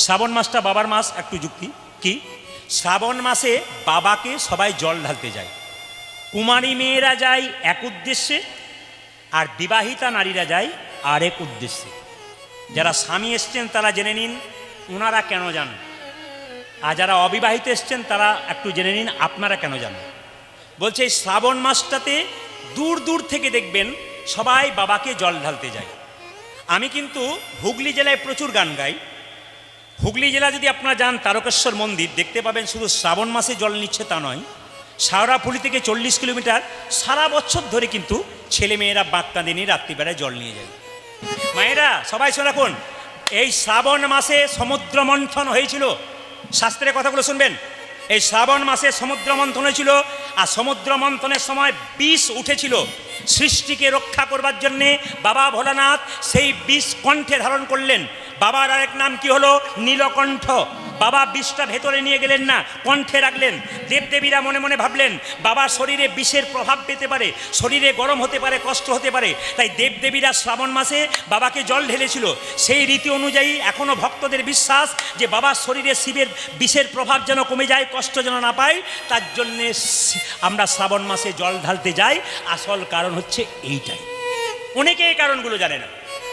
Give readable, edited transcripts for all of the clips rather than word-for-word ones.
শ্রাবণ মাসটা বাবার মাস, একটু যুক্তি কি, শ্রাবণ মাসে বাবাকে সবাই জল ঢালতে যায়। কুমারী মেয়েরা যায় এক উদ্দেশ্যে, আর বিবাহিতা নারীরা যায় আরেক উদ্দেশ্যে। যারা স্বামী এসছেন তারা জেনে নিন ওনারা কেন যান, আর যারা অবিবাহিত এসছেন তারা একটু জেনে নিন আপনারা কেন যান। বলছে এই শ্রাবণ মাসটাতে দূর দূর থেকে দেখবেন সবাই বাবাকে জল ঢালতে যায়। আমি কিন্তু হুগলি জেলায় প্রচুর গান গাই। হুগলি জেলা যদি আপনারা যান তারকেশ্বর মন্দির দেখতে পাবেন শুধু শ্রাবণ মাসে জল নিচ্ছে তা নয়, শাওড়াফুলি থেকে 40 কিলোমিটার সারা বছর ধরে কিন্তু ছেলেমেয়েরা বাঁককাঁদে নিয়ে রাত্রিবেলায় জল নিয়ে যায়। মায়েরা সবাই শোনো, রাখুন এই শ্রাবণ মাসে সমুদ্র মন্থন হয়েছিল। শাস্ত্রের কথাগুলো শুনবেন। এই শ্রাবণ মাসে সমুদ্র মন্থন হয়েছিল, আর সমুদ্র মন্থনের সময় বিষ উঠেছিল। সৃষ্টিকে রক্ষা করবার জন্যে বাবা ভোলানাথ সেই বিষ কণ্ঠে ধারণ করলেন। বাবার আরেক নাম কি হলো? নীলকণ্ঠ। বাবা বিষটা ভেতরে নিয়ে গেলেন না, কণ্ঠে রাখলেন। দেবদেবীরা মনে মনে ভাবলেন বাবার শরীরে বিষের প্রভাব পেতে পারে, শরীরে গরম হতে পারে, কষ্ট হতে পারে, তাই দেবদেবীরা শ্রাবণ মাসে বাবাকে জল ঢেলেছিল। সেই রীতি অনুযায়ী এখনও ভক্তদের বিশ্বাস যে বাবার শরীরে শিবের বিষের প্রভাব যেন কমে যায়, কষ্ট যেন না পায়, তার জন্যে আমরা শ্রাবণ মাসে জল ঢালতে যাই। আসল কারণ হচ্ছে এইটাই। অনেকে এই কারণগুলো জানে না।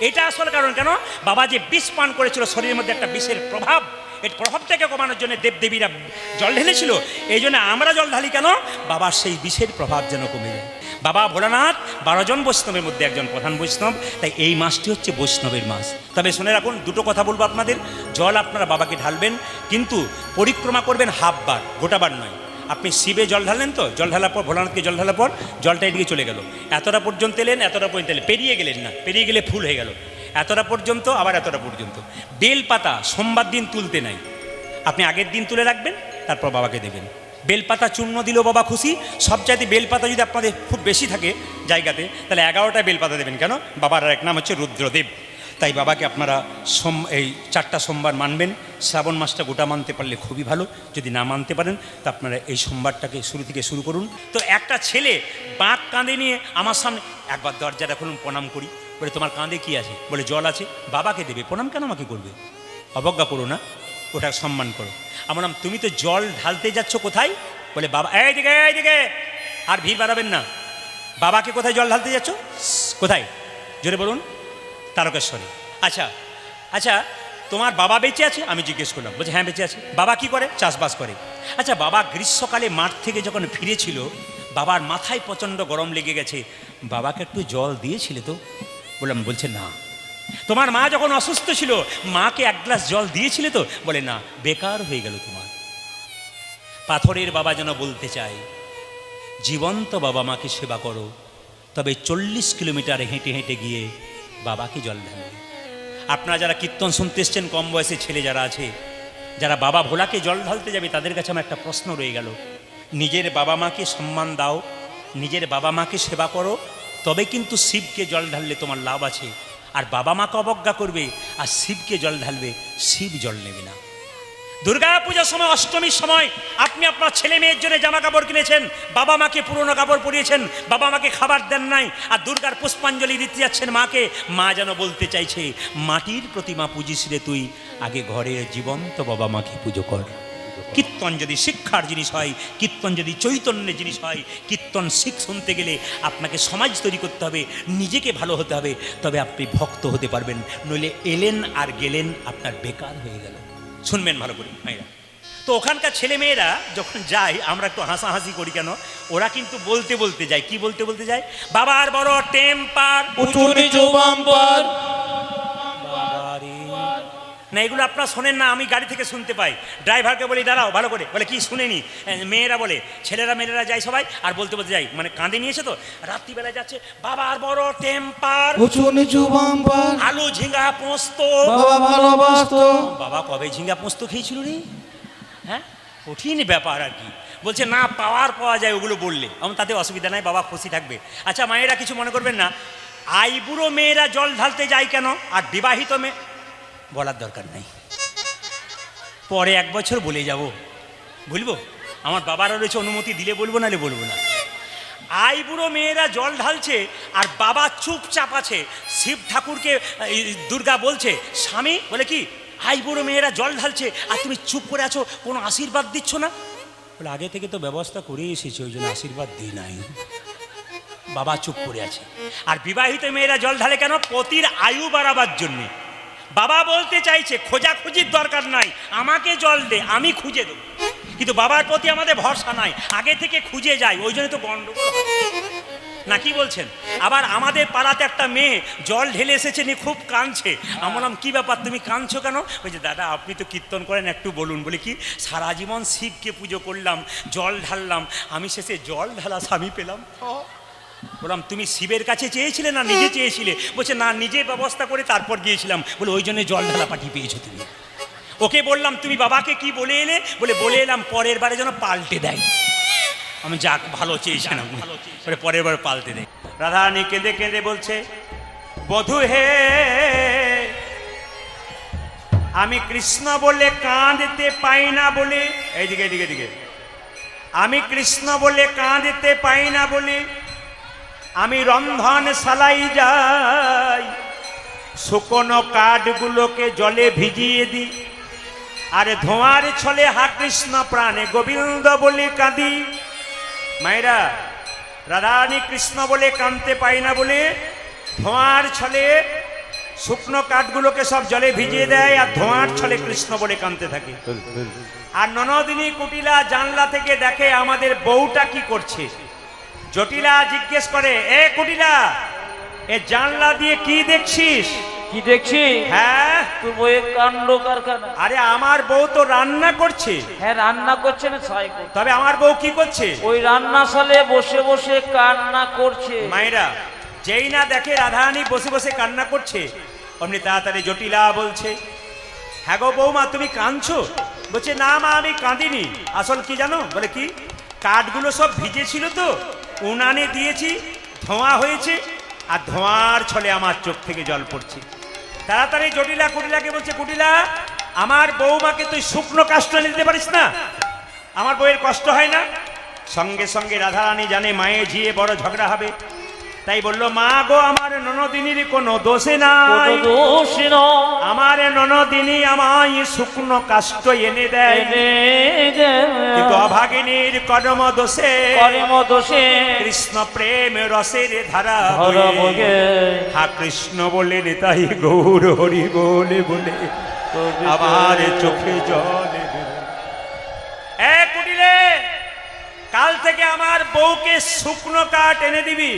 এটা আসল কারণ। কেন? বাবা যে বিষ পান করেছিল, শরীরের মধ্যে একটা বিষের প্রভাব, এই প্রভাবটাকে কমানোর জন্য দেবদেবীরা জল ঢেলেছিল। এই জন্য আমরা জল ঢালি কেন? বাবার সেই বিষের প্রভাব যেন কমে যায়। বাবা ভোলানাথ 12 জন বৈষ্ণবের মধ্যে একজন প্রধান বৈষ্ণব, তাই এই মাসটি হচ্ছে বৈষ্ণবের মাস। তবে শুনে রাখুন, দুটো কথা বলবো আপনাদের। জল আপনারা বাবাকে ঢালবেন, কিন্তু পরিক্রমা করবেন হাফ বার, গোটাবার নয়। আপনি শিবে জল ঢাললেন, তো জল ঢালার পর ভোলানাথকে জল ঢালার পর জলটা এদিকে চলে গেল, এতটা পর্যন্ত এলেন, এতটা পর্যন্ত এলেন, পেরিয়ে গেলেন না, পেরিয়ে গেলে ফুল হয়ে গেল, এতটা পর্যন্ত আবার এতটা পর্যন্ত। বেলপাতা সোমবার দিন তুলতে নাই, আপনি আগের দিন তুলে রাখবেন, তারপর বাবাকে দেবেন। বেলপাতা চূর্ণ দিলেও বাবা খুশি। সবচাইতে বেলপাতা যদি আপনাদের খুব বেশি থাকে জায়গাতে, তাহলে 11টা বেলপাতা দেবেন। কেন? বাবার আর এক নাম হচ্ছে রুদ্রদেব। তাই বাবাকে আপনারা এই 4টা সোমবার মানবেন। শ্রাবণ মাসটা গোটা মানতে পারলে খুবই ভালো, যদি না মানতে পারেন তা আপনারা এই সোমবারটাকে শুরু থেকে শুরু করুন। তো একটা ছেলে বাঁক কাঁধে নিয়ে আমার সামনে, একবার দরজাটা খুলুন, প্রণাম করি। বলে তোমার কাঁধে কি আছে? বলে জল আছে। বাবাকে দেবে, প্রণাম কেন আমাকে করবে? অবজ্ঞা করো না, ওটা সম্মান করো। আমার নাম, তুমি তো জল ঢালতে যাচ্ছ কোথায়? বলে বাবা, এইদিকে এইদিকে, আর ভিড় বাড়াবেন না। বাবাকে কোথায় জল ঢালতে যাচ্ছ? কোথায়? জোরে বলুন। তারকেশ্বরে। আচ্ছা আচ্ছা, তোমার বাবা বেঁচে আছে? আমি জিজ্ঞেস করলাম। বলছে হ্যাঁ বেঁচে আছে। বাবা কি করে? চাষবাস করে। আচ্ছা, বাবা গ্রীষ্মকালে মাঠ থেকে যখন ফিরেছিল, বাবার মাথায় প্রচণ্ড গরম লেগে গেছে, বাবাকে একটু জল দিয়েছিলে তো? বললাম, বলছে না। তোমার মা যখন অসুস্থ ছিল, মাকে এক গ্লাস জল দিয়েছিলে তো? বলে না, বেকার হয়ে গেল তোমার। পাথরের বাবা যেন বলতে চায়, জীবন্ত বাবা মাকে সেবা করো, তবে 40 কিলোমিটার হেঁটে হেঁটে গিয়ে বাবাকে জল ঢালবে। আপনারা যারা কীর্তন শুনতে এসছেন, কম বয়সে ছেলে যারা আছে, যারা বাবা ভোলাকে জল ঢালতে যাবে, তাদের কাছে আমার একটা প্রশ্ন রয়ে গেল। নিজের বাবা মাকে সম্মান দাও, নিজের বাবা মাকে সেবা করো, তবে কিন্তু শিবকে জল ঢাললে তোমার লাভ আছে। আর বাবা মাকে অবজ্ঞা করবে আর শিবকে জল ঢালবে, শিব জল নেবে না। দুর্গা পূজার সময়, অষ্টমীর সময় আপনি আপনার ছেলে মেয়ের জন্য জামা কাপড় কিনেছেন, বাবা মাকে পুরনো কাপড় পরিয়েছেন, বাবা মাকে খাবার দেন নাই, আর দুর্গার পুষ্পাঞ্জলি দিতে যাচ্ছেন মাকে। মা যেন বলতে চাইছে, মাটির প্রতিমা পুজিস রে তুই, আগে ঘরের জীবন্ত বাবা মাকে পুজো কর। কীর্তন যদি শিক্ষার জিনিস হয়, কীর্তন যদি চৈতন্যের জিনিস হয়, কীর্তন শুনতে গেলে আপনাকে সমাজ তৈরি করতে হবে, নিজেকে ভালো হতে হবে, তবে আপনি ভক্ত হতে পারবেন। নইলে এলেন আর গেলেন, আপনার বেকার হয়ে গেল। শুনবেন ভালো করে ভাইরা। তো ওখানকার ছেলে মেয়েরা যখন যায়, আমরা একটু হাসাহাসি করি কেন, ওরা কিন্তু বলতে বলতে যায়। কি বলতে বলতে যায়? বাবার বড় টেম্পার, উঁচু নিচু বাম্পার। না, এগুলো আপনারা শোনেন না, আমি গাড়ি থেকে শুনতে পাই। ড্রাইভারকে বলি দাঁড়াও ভালো করে, বলে কি শুনেনি? মেয়েরা বলে, ছেলেরা মেয়েরা যায় সবাই, আর বলতে বলতে যাই, মানে কাঁদে নিয়েছে তো, রাত্রিবেলা যাচ্ছে, বাবার বড় টেম্পার, উঁচু নিচু বাম্পার, আলু ঝিঙ্গা পোস্ত বাবা ভালোবাসতো। বাবা কবে ঝিঙ্গা পোস্ত খেয়েছিল রে? হ্যাঁ, কঠিন ব্যাপার আর কি। বলছে না, পাওয়া যায় ওগুলো বললে, আমার তাতে অসুবিধা নাই, বাবা খুশি থাকবে। আচ্ছা মায়েরা কিছু মনে করবেন না, আইবুড়ো মেয়েরা জল ঢালতে যায় কেন, আর বিবাহিত মেয়ে বলার দরকার নাই, পরে 1 বছর বলে যাব, বলবো। আমার বাবারও রয়েছে, অনুমতি দিলে বলবো, নাহলে বলবো না। আইবুড়ো মেয়েরা জল ঢালছে আর বাবা চুপচাপ আছে। শিব ঠাকুরকে দুর্গা বলছে, স্বামী, বলে কি, হাই বুড়ো মেয়েরা জল ঢালছে আর তুমি চুপ করে আছো, কোনো আশীর্বাদ দিচ্ছ না? বলে আগে থেকে তো ব্যবস্থা করে এসেছি, ওই জন্য আশীর্বাদ দিই নাই। বাবা চুপ করে আছে। আর বিবাহিত মেয়েরা জল ঢালে কেন? পতির আয়ু বাড়াবার জন্যে। বাবা বলতে চাইছে খোঁজাখুঁজির দরকার নাই, আমাকে জল দে, আমি খুঁজে দেবো। কিন্তু বাবার প্রতি আমাদের ভরসা নাই, আগে থেকে খুঁজে যাই, ওই জন্য তো গন্ডগোল হয়। না কি বলছেন? আবার আমাদের পাড়াতে একটা মেয়ে জল ঢেলে এসেছে, নিয়ে খুব কাঁদছে। আমি বললাম কি ব্যাপার, তুমি কাঁদছো কেন? বলছে দাদা আপনি তো কীর্তন করেন, একটু বলুন। বলি কি, সারা জীবন শিবকে পুজো করলাম, জল ঢাললাম, আমি শেষে জল ঢালা স্বামী পেলাম। বললাম তুমি শিবের কাছে চেয়েছিলে না নিজে চেয়েছিলে? বলছে না, নিজে ব্যবস্থা করে তারপর গিয়েছিলাম। বলে ওই জন্য জল ঢালা পাঠিয়ে পেয়েছো তুমি। ওকে বললাম তুমি বাবাকে কি বলে এলে? বলে বলে এলাম পরের বারে যেন পাল্টে দেয়। আমি যাক ভালো চেয়েছিলাম, বলে পরের বার পাল্টে দেয়। রাধারানী কেঁদে কেঁদে বলছে বধূ হে, আমি কৃষ্ণ বলে কাঁদতে পাই না বলে, এইদিকে এদিকে এদিকে, আমি কৃষ্ণ বলে কাঁদতে পাই না বলে আমি রন্ধন শালাই যাই, শুকনো কাঠগুলোকে জলে ভিজিয়ে দিই, আর ধোঁয়ার ছলে হা কৃষ্ণ প্রাণে গোবিন্দ বলে কাঁদি। মায়েরা, রাধারানী কৃষ্ণ বলে কাঁদতে পাই না বলে ধোঁয়ার ছলে শুকনো কাঠগুলোকে সব জলে ভিজিয়ে দেয়, আর ধোঁয়ার ছলে কৃষ্ণ বলে কাঁদতে থাকে। আর ননদিনী কুটিলা জানলা থেকে দেখে আমাদের বউটা কি করছে। জটিলা জিজ্ঞেস করে, এ কুটিলা, এ জানলা দিয়ে কি দেখছিস? কি দেখছি? হ্যাঁ, তোর বইয়ের কাণ্ড কারখানা। আরে আমার বউ তো রান্না করছে। হ্যাঁ, রান্না করছে না ছাই করছে। তবে আমার বউ কি করছে? ওই রান্নাশালে বসে বসে কান্না করছে। মায়েরা, যেই না দেখে রাধারানী বসে বসে কান্না করছে, অমনি তাড়াতাড়ি জটিলা বলছে, হ্যাঁ গো বৌমা তুমি কাঁদছো? বলছে না মা, আমি কাঁদিনি। আসল কি জানো? বলে কি, কাঠগুলো সব ভিজেছিল তো, উনানে দিয়েছি, ধোঁয়া হয়েছে, আর ধোঁয়ার ছলে আমার চোখ থেকে জল পড়ছে। তাড়াতাড়ি জটিলা কুটিলাকে বলছে, কুটিলা আমার বৌমাকে তুই শুকনো কাষ্ঠ এনে দিতে পারিস না? আমার বউয়ের কষ্ট হয় না? সঙ্গে সঙ্গে রাধারানী জানে মায়ে ঝিয়ে বড় ঝগড়া হবে, তাই বললো মা গো, আমার ননদিনীর কোনো দোষে নাই, আমার ননদিনী আমায় শুকনো কাষ্ঠ এনে দেয়, কিন্তু অভাগিনীর কর্ম দোষে কৃষ্ণ প্রেম রসের ধারা বয়ে, হা কৃষ্ণ বলে তাই গৌর হরি বলে বলে আবার চোখে জল। এ কুটিলে, কাল থেকে আমার বউকে শুকনো কাঠ এনে দিবি।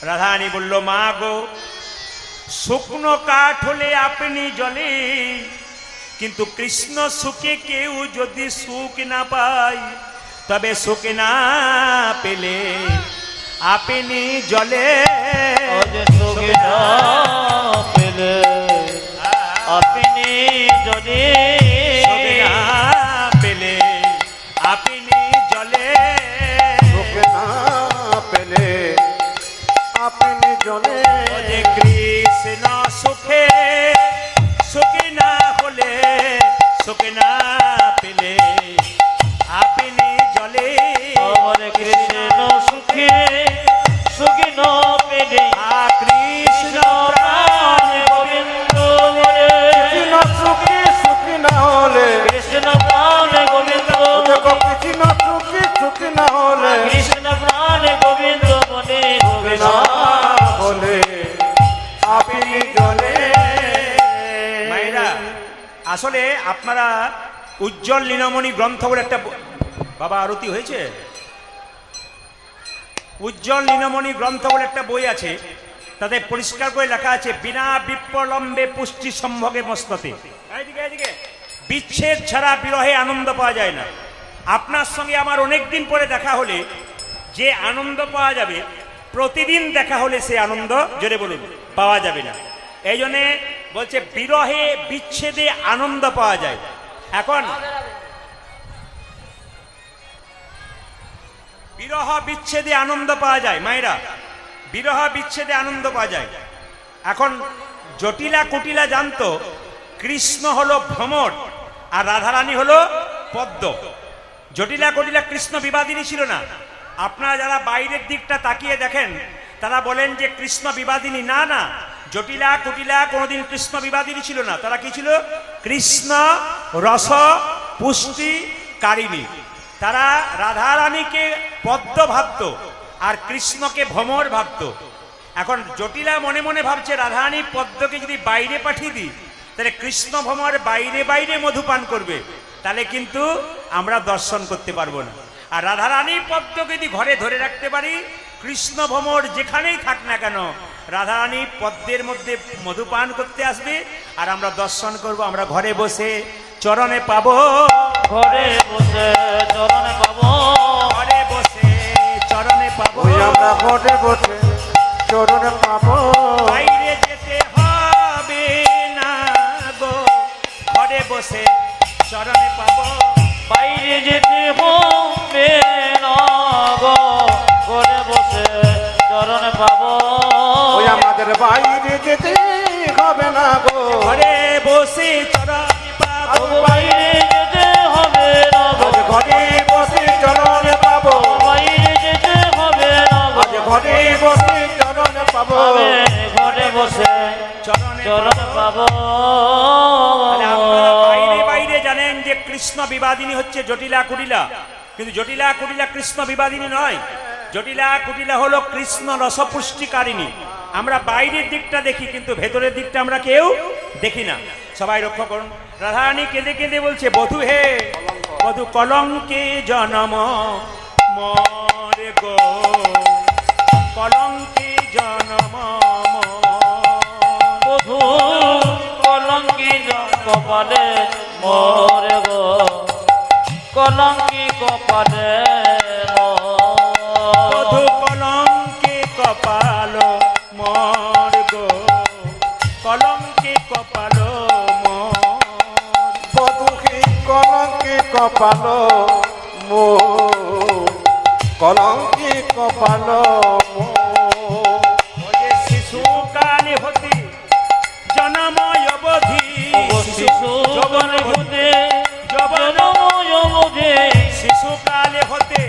রাধারানী বলল মা গো, শুকনো কাঠ হলে আপনি জলে, কিন্তু কৃষ্ণ সুখে কেউ যদি সুখ না পায়, তবে সুখ না পেলে আপনি জলে, সুখ না পেলে আপনি জলে, সুখ না পেলে আপনি জলে, সুখ না পেলে আপনি জলে, যে কৃষ্ণ সুখে সুখ না হলে, সুখ না পেলে আপনি জলে, আমার কৃষ্ণ সুখে সুখ না পেলে কৃষ্ণ প্রাণ গোবিন্দ বলে, কৃষ্ণ সুখী সুখী না হলে, কৃষ্ণ প্রাণ গোবিন্দ দেখো কৃষ্ণ সুখী সুখী না হলে, কৃষ্ণ প্রাণ গোবিন্দ বলে না বলে আপনি জলে। মায়েরা, আসলে আপনারা উজ্জ্বল লীলামণি গ্রন্থ বলে একটা বাবা আরতি হয়েছে, উজ্জ্বল লীলামণি গ্রন্থ বলে একটা বই আছে, তাতে পরিষ্কার করে লেখা আছে বিনা বিপ্লম্বে পুষ্টি সম্ভোগে মস্ততে। এইদিকে এইদিকে, বিচ্ছেদ ছাড়া বিরহে আনন্দ পাওয়া যায় না। আপনার সঙ্গে আমার অনেক দিন পরে দেখা হলে যে আনন্দ পাওয়া যাবে, প্রতিদিন দেখা হলে সে আনন্দ জোরে বলুন পাওয়া যাবে না। এই জন্যে বলছে বিরহে বিচ্ছেদে আনন্দ পাওয়া যায়। এখন বিরহ বিচ্ছেদে আনন্দ পাওয়া যায় মায়েরা, বিরহ বিচ্ছেদে আনন্দ পাওয়া যায়। এখন জটিলা কুটিলা জানতো কৃষ্ণ হলো ভ্রমর আর রাধারানী হলো পদ্ম। জটিলা কুটিলা কৃষ্ণ বিবাদিনী ছিল না। আপনারা যারা বাইরের দিকটা তাকিয়ে দেখেন তারা বলেন যে কৃষ্ণ বিবাদিনী, না না, জটিলা কুটিলা কোনোদিন কৃষ্ণ বিবাদিনী ছিল না। তারা কি ছিল? কৃষ্ণ রস পুষ্টিকারিণী। তারা রাধারানীকে পদ্ম ভাবত আর কৃষ্ণকে ভ্রমর ভাবত। এখন জটিলা মনে মনে ভাবছে রাধারানী পদ্মকে যদি বাইরে পাঠিয়ে দিই তাহলে কৃষ্ণ ভ্রমর বাইরে বাইরে মধুপান করবে, তাহলে কিন্তু আমরা দর্শন করতে পারবো না। আর রাধারানী পদ্মকে যদি ঘরে ধরে রাখতে পারি, কৃষ্ণ ভ্রমর যেখানেই থাক না কেন রাধারানী পদ্মের মধ্যে মধুপান করতে আসবে আর আমরা দর্শন করব। আমরা ঘরে বসে চরণে পাবো, ঘরে বসে চরণে পাবো, ঘরে বসে চরণে পাবো, ওই আমরা ঘরে বসে চরণে পাবো। বাইরে যেতে হবে না গো, ঘরে বসে চরণে পাবো। বাইরে যেতে হবে না গো, ঘরে বসে চরণে পাবো। ওই আমাদের বাইরে যেতে হবে না গো, ঘরে বসে চরণে পাবো, বাইরে যেতে হবে না গো, আজ ঘরে বসে চরণে পাবো, বাইরে যেতে হবে না গো, আজ ঘরে বসে চরণে পাবো। ঘরে বসে চরণে চরণ পাবো। তাহলে আপনারা বাইরে বাইরে জানেন যে কৃষ্ণ বিবাদিনী হচ্ছে জটিলা কুটিলা, কিন্তু জটিলা কুটিলা কৃষ্ণ বিবাদিনী নয়। জটিলা কুটিলা হলো কৃষ্ণ রসপুষ্টিকারিণী। আমরা বাইরের দিকটা দেখি কিন্তু ভেতরের দিকটা আমরা কেউ দেখি না। সবাই রক্ষা করুন। রাধারানী কেঁদে কেঁদে বলছে, বধূ হে বধূ কলঙ্কে জনম মরে গো, কলঙ্কে জনম বধূ কলঙ্কি কপালে মোরে গো, কলঙ্কি কপালে বধূ কলঙ্কে কপাল মর গো, কলঙ্কে কপাল মর। বধূকে কলঙ্কি কপালো মো, কলঙ্কি কপালো মো। ওরে শিশুকালে হতে জনময় অবধি, শিশু যৌবন হতে যৌবন যৌবনে শিশুকালে হতে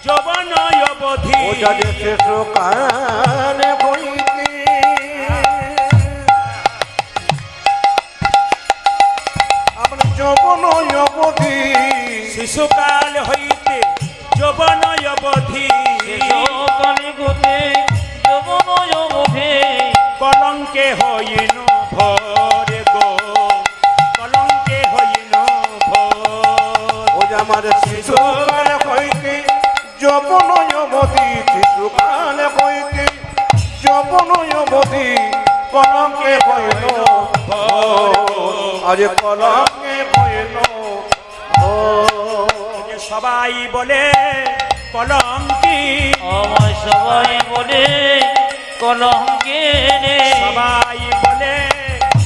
যৌবনয় অবধি। ও যাদের শেষ কানে বইতে আমরা যৌবন অবধি, শিশুকাল হইতে যৌবনয় অবধি, কালী গতে যৌবন যৌবনে কলঙ্কে হইন ভরে গো, কলঙ্কে হইন ভর। ও যে আমার শিশুকাল হইতে যৌবন অবধি, শিশুকাল হইতে যৌবন অবধি, কলঙ্কে হইল আজ কলঙ্কে হইল। যে সবাই বলে কলঙ্কি, আমায় সবাই বলে কলঙ্কিনী, সবাই বলে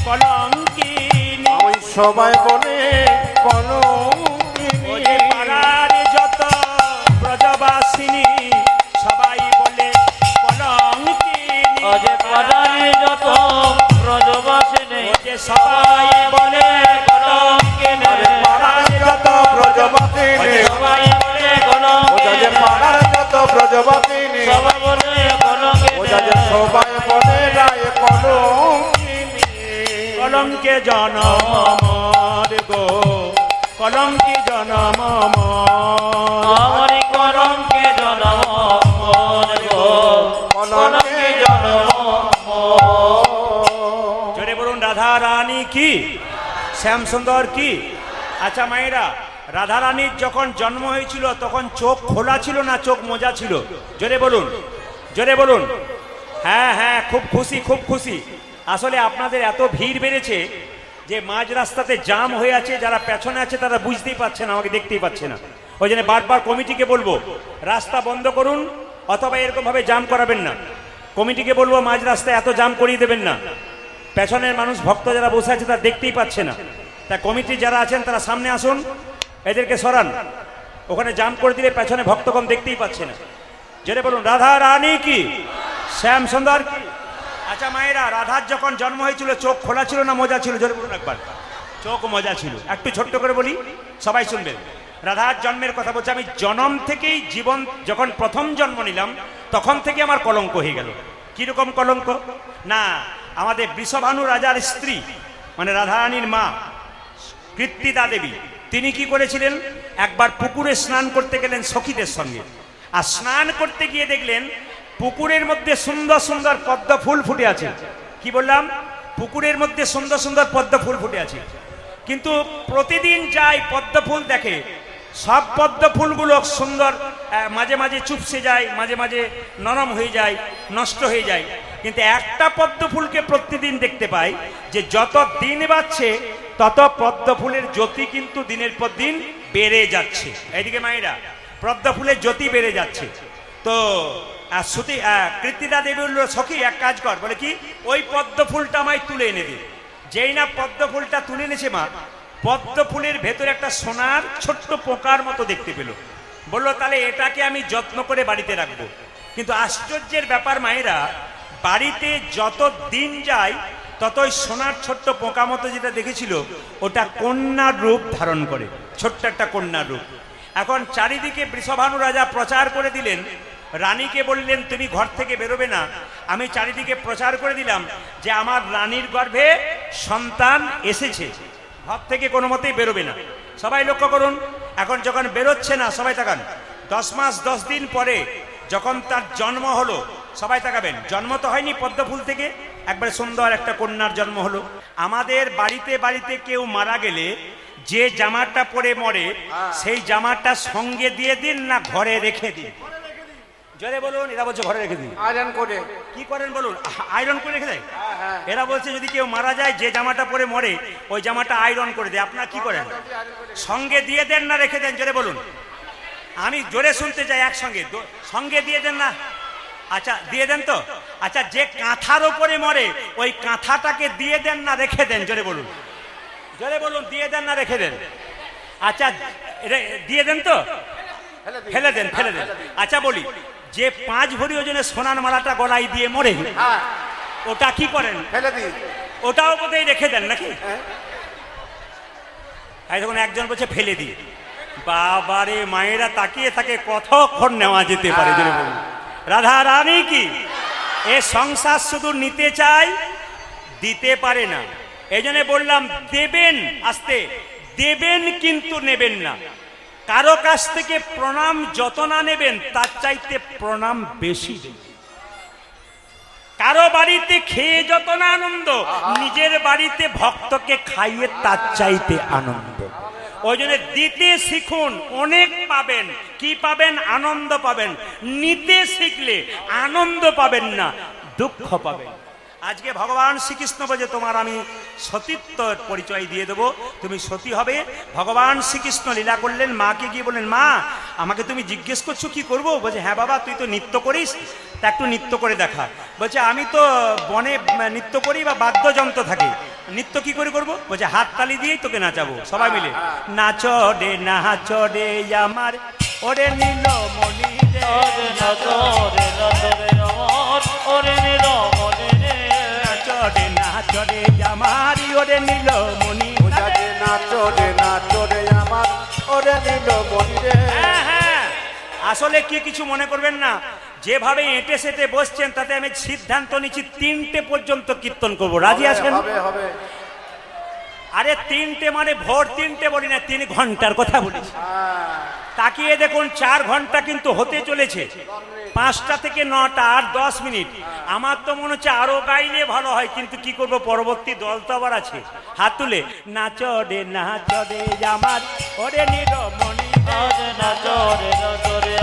কলঙ্কি। ওই সবাই বলে ও যে পাড়ার যত ব্রজবাসিনী সবাই বলে কলঙ্কি। অজে পাড়ায় যত ব্রজবাসিনী ও যে সবাই বলে কলঙ্কিনী, পাড়ার যত ব্রজবাসিনী, সবাই বলে ও যাদের কলঙ্কিনী, পাড়ার যত ব্রজবাসিনী, সবাই বলে ও যাদের কলঙ্কিনী, সবাই বলে রায় কলঙ্কিনী। কলঙ্কে জনম মর গো, কলঙ্কি জনম মর। আমার কলঙ্কে জনম মর গো, কলঙ্কে জনম মর। জোরে বলুন রাধা রানী কি, শ্যাম সুন্দর কি। আচ্ছা মায়েরা, রাধা রানীর যখন জন্ম হয়েছিল তখন চোখ খোলা ছিল না চোখ মোজা ছিল? জোরে বলুন, জোরে বলুন। হ্যাঁ হ্যাঁ, খুব খুশি খুব খুশি। আসলে আপনাদের এত ভিড় বেড়েছে যে মাঝ রাস্তাতে জাম হয়ে আছে, যারা পেছনে আছে তারা বুঝতেই পারছে না, আমাকে দেখতেই পাচ্ছে না। ওই জন্য বারবার কমিটিকে বলবো রাস্তা বন্ধ করুন, অথবা এরকমভাবে জাম করাবেন না। কমিটিকে বলবো মাঝ রাস্তায় এত জাম করিয়ে দেবেন না। পেছনের মানুষ ভক্ত যারা বসে আছে তারা দেখতেই পাচ্ছে না। তা কমিটি যারা আছেন তারা সামনে আসুন, এদেরকে সরান। ওখানে জাম করে দিলে পেছনে ভক্তগণ দেখতেই পাচ্ছে না। জোরে বলুন রাধা রানী কি, শ্যাম সুন্দর কি। আচ্ছা মায়েরা, রাধার যখন জন্ম হয়েছিল চোখ খোলা ছিল না মোজা ছিল? জোরে বলুন একবার। চোখ মোজা ছিল। একটু ছোট্ট করে বলি, সবাই শুনবেন। রাধার জন্মের কথা বলছি। আমি জন্ম থেকেই জীবন যখন প্রথম জন্ম নিলাম তখন থেকে আমার কলঙ্ক হয়ে গেল। কিরকম কলঙ্ক? না, আমাদের বৃষভানু রাজার স্ত্রী মানে রাধারানীর মা কৃত্তিদা দেবী, তিনি কি করেছিলেন, একবার পুকুরে স্নান করতে গেলেন সখীদের সঙ্গে। আর স্নান করতে গিয়ে দেখলেন পুকুরের মধ্যে সুন্দর সুন্দর পদ্ম ফুল ফুটে আছে। কি বললাম, পুকুরের মধ্যে সুন্দর সুন্দর পদ্ম ফুল ফুটে আছে। কিন্তু প্রতিদিন যায় পদ্ম ফুল দেখে, সব পদ্ম ফুলগুলো সুন্দর, মাঝে মাঝে চুপসে যায়, মাঝে মাঝে নরম হয়ে যায়, নষ্ট হয়ে যায়। কিন্তু একটা পদ্ম ফুলকে প্রতিদিন দেখতে পাই যে যত দিন বাড়ছে তত পদ্ম ফুলের জ্যোতি কিন্তু দিনের পর দিন বেড়ে যাচ্ছে। এইদিকে মায়েরা, পদ্ম ফুলের জ্যোতি বেড়ে যাচ্ছে। তো কৃত্তিদা দেবী বলল, সখী এক কাজ কর, বলে কি, ওই পদ্ম ফুলটা আমায় তুলে এনে দে। যেই না পদ্ম ফুলটা তুলে এনেছে মা, পদ্ম ফুলের ভেতরে একটা সোনার ছোট্ট পোকার মতো দেখতে পেল। বললো তাহলে এটাকে আমি যত্ন করে বাড়িতে রাখবো। কিন্তু আশ্চর্যের ব্যাপার মায়েরা, বাড়িতে যত দিন যায় ততই সোনার ছোট্ট পোকা মতো যেটা দেখেছিল ওটা কন্যার রূপ ধারণ করে, ছোট্ট একটা কন্যার রূপ। এখন চারিদিকে বৃষভানু রাজা প্রচার করে দিলেন, রানীকে বললেন তুমি ঘর থেকে বেরোবে না। আমি চারিদিকে প্রচার করে দিলাম যে আমার রানীর গর্ভে সন্তান এসেছে, ঘর থেকে কোনো মতেই বেরোবে না। সবাই লক্ষ্য করুন, এখন যখন বেরোচ্ছে না, সবাই তাকান, 10 মাস 10 দিন পরে যখন তার জন্ম হলো, সবাই তাকাবেন, জন্ম তো হয়নি পদ্ম ফুল থেকে, একবারে সুন্দর একটা কন্যার জন্ম হলো। আমাদের বাড়িতে বাড়িতে কেউ মারা গেলে যে জামাটা পরে মরে, সেই জামাটা সঙ্গে দিয়ে দিন না ঘরে রেখে দিন? জোরে বলুন। এরা বলছে ঘরে রেখে দিন। আয়রন করে। কি করেন বলুন? আয়রন করে রেখে দেয়। এরা বলছে যদি কেউ মারা যায়, যে জামাটা পরে মরে ওই জামাটা আয়রন করে দেয়। আপনারা কি করেন? সঙ্গে দিয়ে দেন না রেখে দেন? জোরে বলুন, আমি জোরে শুনতে চাই একসঙ্গে। সঙ্গে দিয়ে দেন না? আচ্ছা দিয়ে দেন তো। আচ্ছা, যে কাঁথার ওপরে মরে ওই কাঁথাটাকে দিয়ে দেন না রেখে দেন? জোরে বলুন, জোরে বলুন, দিয়ে দেন না রেখে দেন? আচ্ছা দিয়ে দেন তো? ফেলে দেন, ফেলে দেন। আচ্ছা বলি, যে 5 ভরি ওজনের সোনার মালাটা গলায় দিয়ে মরে, ওটা কি করেন? ফেলে দিই। ওটাও বোধহয় রেখে দেন নাকি? এই দেখুন একজন বলছে ফেলে দিই। বাবারে, মায়েরা তাকিয়ে থাকে, কতক্ষণ নেওয়া যেতে পারে? জোরে বলুন। রাধা রানী কি এ সংসার শুধু নিতে চায়, দিতে পারে না। এই জন্য বললাম দেবেন, আস্তে দেবেন কিন্তু নেবেন না। কারো কাছ থেকে প্রণাম যত না নেবেন তার চাইতে প্রণাম বেশি দেবেন। কারো বাড়িতে খেয়ে যত না আনন্দ, নিজের বাড়িতে ভক্তকে খাইয়ে তার চাইতে আনন্দ। ওই জন্য দিতে শিখুন, অনেক পাবেন। কি পাবেন? আনন্দ পাবেন। নিতে শিখলে আনন্দ পাবেন না, দুঃখ পাবেন। আজকে ভগবান শ্রীকৃষ্ণ বলে তোমার আমি সতীত্ব পরিচয় দিয়ে দেবো, তুমি সতী হবে। ভগবান শ্রীকৃষ্ণ লীলা করলেন, মাকে গিয়ে বললেন, মা আমাকে তুমি জিজ্ঞেস করছো কি করবো? বলছে হ্যাঁ বাবা, তুই তো নৃত্য করিস, তা একটু নৃত্য করে দেখা। বলছে আমি তো বনে নৃত্য করি বা বাদ্যযন্ত্র থাকে, নৃত্য কি করে করবো? বলছে হাত তালি দিয়েই তোকে নাচাবো, সবাই মিলে নাচো রে নাচো রে আমার ওরে নীলমণি রে, নাচো রে নাচো রে আমার ওরে নীলমণি রে, নাচো রে নাচো রে আমার ওরে নীলমণি রে, নাচো রে নাচো রে আমার ওরে নীলমণি রে। হ্যাঁ হ্যাঁ, আসলে কি কিছু মনে করবেন না, যেভাবে এঁটে সেটে বসছেন তাতে আমি সিদ্ধান্ত নিচ্ছি 3টে পর্যন্ত কীর্তন করব। রাজি আছেন? হবে। আরে 3টে মানে ভোর 3টে বলি না, 3 ঘন্টার কথা বলেছি। তাকিয়ে দেখুন 4 ঘন্টা কিন্তু হতে চলেছে, 5টা থেকে 9টা আর 10 মিনিট। আমার তো মনে হচ্ছে আরো গাইলে ভালো হয়, কিন্তু কি করব, পরবর্তী দল তো আবার আছে। হাত তুলে নাচো রে আমার ওরে নীলমণি রে, নাচো রে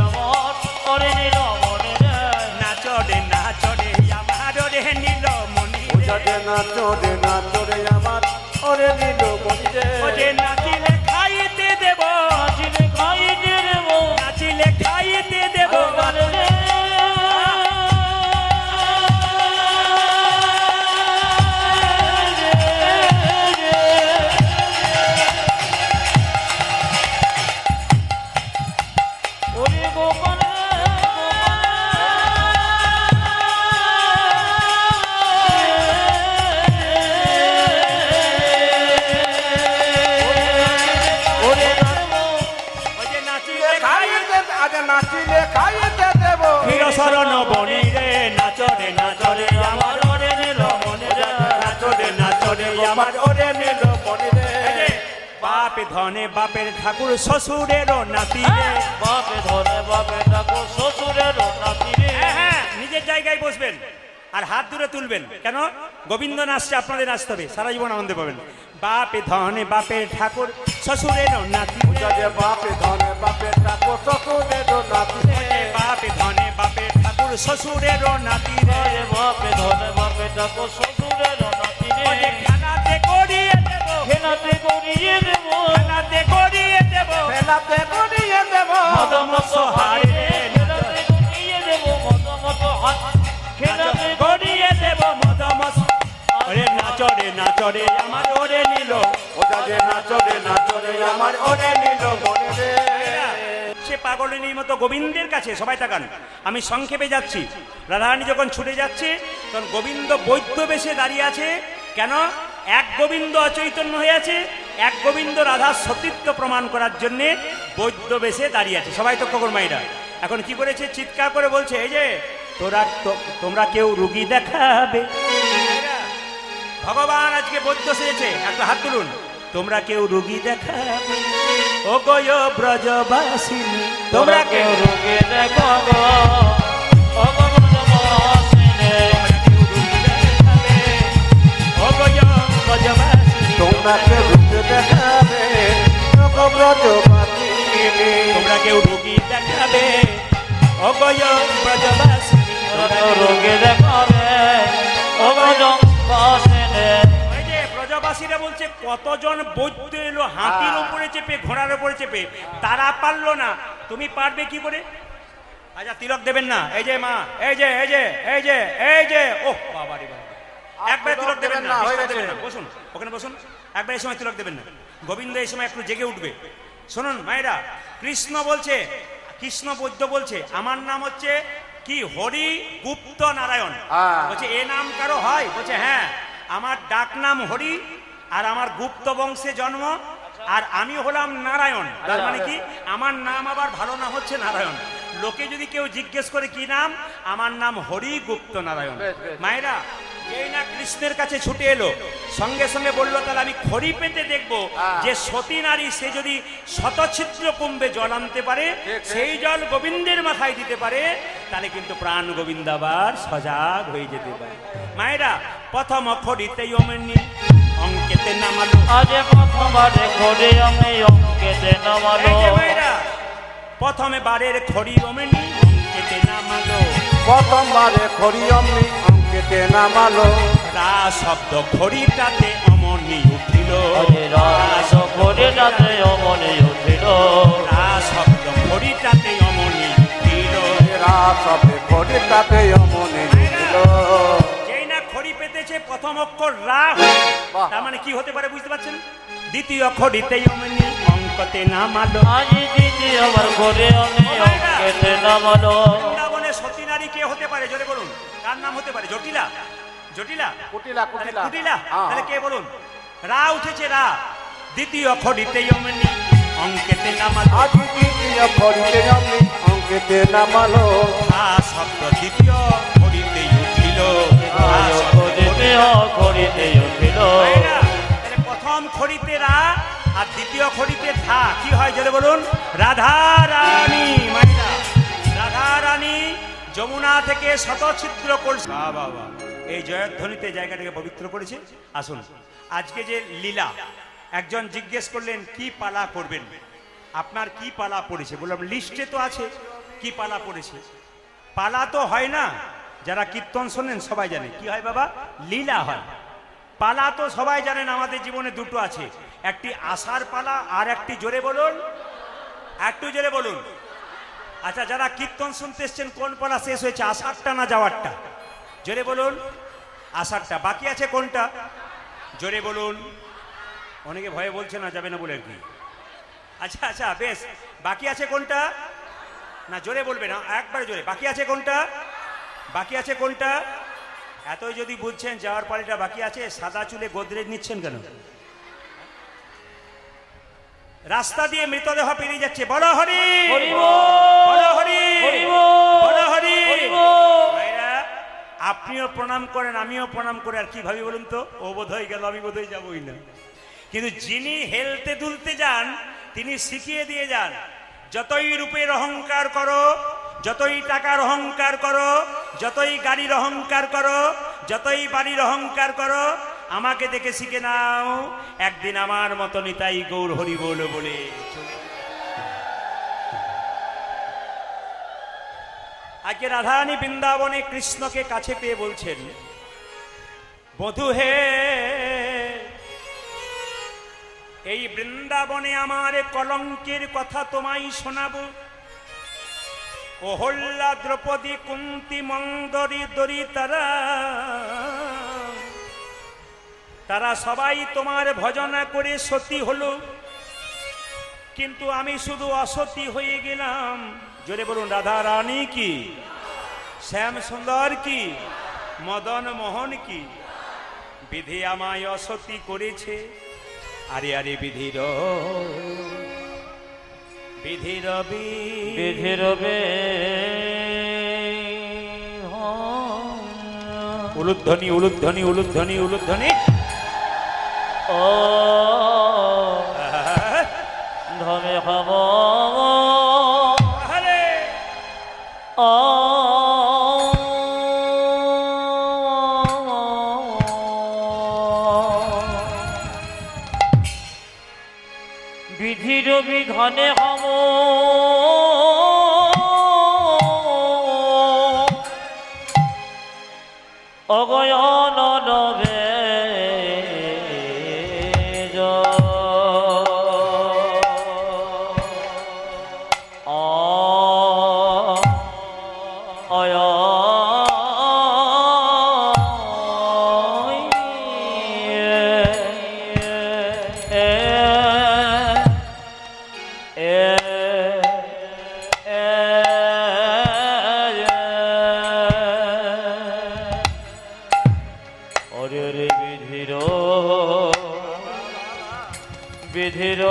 আমার ওরে নীলমণি রে, নাচো রে আমার ওরে নীলমণি রে, নাচো রে নাচো রে আমার ওরে নীলমণি রে। ওরে নাচিলে খাইতে দেব, নাচিলে খাইতে দেব, নাচিলে খাইতে দেব রে। নাচিলে খাইতে দেব শরণ বনি রে, নাচো রে আমার ওরে নীলমণি রে, নাচো রে আমার ওরে নীলমণি রে। বাপ ধনে বাপের ঠাকুর শ্বশুরেরও নাতি রে। বাপে ধনে বাপে ঠাকুর শ্বশুরের নাতি রে। হ্যাঁ, হ্যাঁ, নিজের জায়গায় বসবেন আর হাত দূরে তুলবেন। কেন? গোবিন্দ নাচছে, আপনাদের নাচতে হবে, সারা জীবন আনন্দ পাবেন। বাপে ধনে বাপের ঠাকুর শ্বশুরেরও নাতি রে। যে বাপে ধনে বাপে ঠাকুর শ্বশুরেরও নাতি রে। বাপে ধনে বাপের ঠাকুর শ্বশুরেরও নাতি রে। আরে বাপে ধনে বাপে ঠাকুর শ্বশুরের নাতি রে। ওরে খেলাতে করিয়ে দেব, খেলাতে করিয়ে দেব, খেলাতে করিয়ে দেব, ফেলাতে করিয়ে দেব মদমস্ত হারে রে। খেলাতে করিয়ে দেব মত হাত, খেলাতে করিয়ে দেব মদমস্ত। ওরে নাচরে নাচরে আমার ওরে নিল। ওটা যে নাচরে নাচরে আমার ওরে নিল মনে রে। সে পাগলিনীর মতো গোবিন্দের কাছে, সবাই তাকান, আমি সংক্ষেপে যাচ্ছি। রাধারানী যখন ছুটে যাচ্ছে তখন গোবিন্দ বৈদ্য বেশে দাঁড়িয়ে আছে। কেন? এক গোবিন্দ অচৈতন্য হয়ে আছে, এক গোবিন্দ রাধার সতীত্ব প্রমাণ করার জন্য বৈদ্য বেশে দাঁড়িয়ে আছে। সবাই তো কখন মাইরা এখন কি করেছে? চিৎকার করে বলছে, এই যে তোমরা কেউ রুগী দেখাবে। ভগবান আজকে বৈদ্য সেজেছে, একটা হাত তুলুন। তোমরা কেউ রুগী দেখাবে, ও গয় ব্রজবাসিনী, তোমরা কেউ রোগে দেখাবো ও ব্রজবাসিনী। রুগী দেখাবে, ও গয় ব্রজবাসিনী, তোমরা কেউ রূপে দেখাবে ব্রজবাসী। তোমরা কেউ রুগী দেখাবে, ও গয় ব্রজবাসিনী, রোগে দেখাবে ও ব্রজবাসিনী। এই যে ব্রজবাসীরা বলছে কতজন বৈদ্য এলো হাতির উপরে চেপে, ঘোড়ার উপরে চেপে, তারা পারলো না, তুমি পারবে কি করে? আচ্ছা তিলক দেবেন না? এই যে মা, এই যে এই যে এই যে এই যে, ও বাবা রে বাবা, একবারে তিলক দেবেন না, হয়ে disturb গেছে। দেবেন না। বসুন, ওখানে বসুন, একবার এই সময় তিলক দেবেন না। গোবিন্দ এই সময় একটু জেগে উঠবে। শুনুন মায়েরা, কৃষ্ণ বলছে, কৃষ্ণ বৈদ্য বলছে, আমার নাম হচ্ছে কি? হরি গুপ্ত নারায়ণ। বলছে এ নাম কারো হয়? বলছে হ্যাঁ, আমার ডাক নাম হরি, আর আমার গুপ্ত বংশে জন্ম, আর আমি হলাম নারায়ণ। তার মানে কি? আমার নাম আবার ভালো নাম হচ্ছে নারায়ণ। লোকে যদি কেউ জিজ্ঞেস করে কি নাম, আমার নাম হরি গুপ্ত নারায়ণ। মায়েরা, যেই না কৃষ্ণের কাছে ছুটে এলো, সঙ্গে সঙ্গে বললো তাহলে আমি খড়ি পেতে দেখবো যে সতী নারী সে যদি শতছিদ্র কুম্ভে জল আনতে পারে, সেই জল গোবিন্দের মাথায় দিতে পারে, তাহলে কিন্তু প্রাণ গোবিন্দ আবার সজাগ হয়ে যেতে পারে। মায়েরা, প্রথম খড়িতেই অমনি অঙ্কেতে নামালো। আজ প্রথমবারে খড়ে আমি অঙ্কেতে নামালো। এই যে মায়েরা, প্রথমে বারের খড়ি অমনি অঙ্কেতে নামালো। প্রথমবারে খড়ি অমনি অঙ্কেতে নামালো। রা শব্দ খড়িটাতে অমনি উঠিল। রাস খড়িটাতে অমনি উঠিল। রা শব্দ খড়িটাতে অমনি উঠিল। রাসবে খড়িটাতে অমনি উঠিল। যেই না খড়ি পেতেছে প্রথম অক্ষর রা, বাহ। তার মানে কি হতে পারে বুঝতে পারছেন? দ্বিতীয় খড়িতে অমনি অঙ্কতে নামালো। আজ দ্বিতীয় আমার খড়ে আমি অঙ্কেতে নামালো। বৃন্দাবনে সতী নারী কে হতে পারে? জোরে বলুন, কার নাম হতে পারে? জটিলা? জটিলা? কুটিলা তাহলে কুটিলা কুটিলা? হ্যাঁ। তাহলে কে বলুন? রা উঠেছে, রা। দ্বিতীয় খড়িতে অমনি অঙ্কেতে নামালো। আজ দ্বিতীয় খড়িতে অমনি অঙ্কেতে নামালো। রা শব্দ দ্বিতীয় খড়িতে উঠিল। রা শব্দ দ্বিতীয় খড়িতে উঠিল। মায়েরা, তাহলে প্রথম খড়িতে রা আর দ্বিতীয় খড়িতে ধা, কি হয় জোরে বলুন? রাধা রানী। মায়েরা, রাধা রানী যমুনা থেকে শতছিদ্র কলসি, বাবা এই জয়ধ্বনিতে জায়গাটাকে পবিত্র করেছে। আসুন, আজকে যে লীলা, একজন জিজ্ঞেস করলেন কি পালা করবেন, আপনার কি পালা পড়েছে? বললাম লিস্টে তো আছে কি পালা পড়েছে। পালা তো হয় না, যারা কীর্তন শোনেন সবাই জানে কি হয় বাবা, লীলা হয়। পালা তো সবাই জানেন, আমাদের জীবনে দুটো আছে, একটি আসার পালা আর একটি, জোরে বলুন, একটু জোরে বলুন। আচ্ছা, যারা কীর্তন শুনতে এসছেন কোন পালা শেষ হয়েছে, আষাঢ়টা না যাওয়ারটা? জোরে বলুন, আষাঢ়টা। বাকি আছে কোনটা? জোরে বলুন। অনেকে ভয়ে বলছে না, যাবে না বলে আর কি। আচ্ছা আচ্ছা বেশ, বাকি আছে কোনটা? না জোরে বলবে না, একবারে জোরে। বাকি আছে কোনটা? বাকি আছে কোনটা? এতই যদি বুঝছেন যাওয়ার পালিটা বাকি আছে, সাদা চুলে গোদরেজ নিচ্ছেন কেন? রাস্তা দিয়ে মৃতদেহ পেরিয়ে যাচ্ছে, বলো হরি, বলো হরি, বলো হরি। ভাইরা, আপনিও প্রণাম করেন, আমিও প্রণাম করে, আর কি ভাবি বলুন তো? ও বোধ হয়ে গেল, আমি বোধ হয়ে যাবই না। কিন্তু যিনি হেলতে দুলতে যান তিনি শিখিয়ে দিয়ে যান, যতই রূপের অহংকার করো, যতই টাকার অহংকার করো, যতই গাড়ির অহংকার করো, যতই বাড়ির অহংকার করো, আমাকে দেখে শিখে নাও, একদিন আমার মতো নিতাই গৌর হরি বল বলে চলে। আজকে রাধারানী বৃন্দাবনে কৃষ্ণকে কাছে পেয়ে বলছেন, বধূ হে, এই বৃন্দাবনে আমার কলঙ্কের কথা তোমায় শোনাবো। অহল্যা, দ্রৌপদী, কুন্তি, মন্দরী, দরিতারা, তারা সবাই তোমার ভজনা করে সতী হলো, কিন্তু আমি শুধু অসতী হয়ে গেলাম। জোরে বলুন, রাধা রানী কি, শ্যাম সুন্দর কি, মদন মোহন কি। বিধি আমায় অসতী করেছে, আরে আরে বিধির বিধির বিধির উলুধ্বনি উলুধ্বনি উলুধ্বনি উলুধ্বনি। ও ধমে হব ও বিধির বিধানে হম অগয়ন নবে বিধির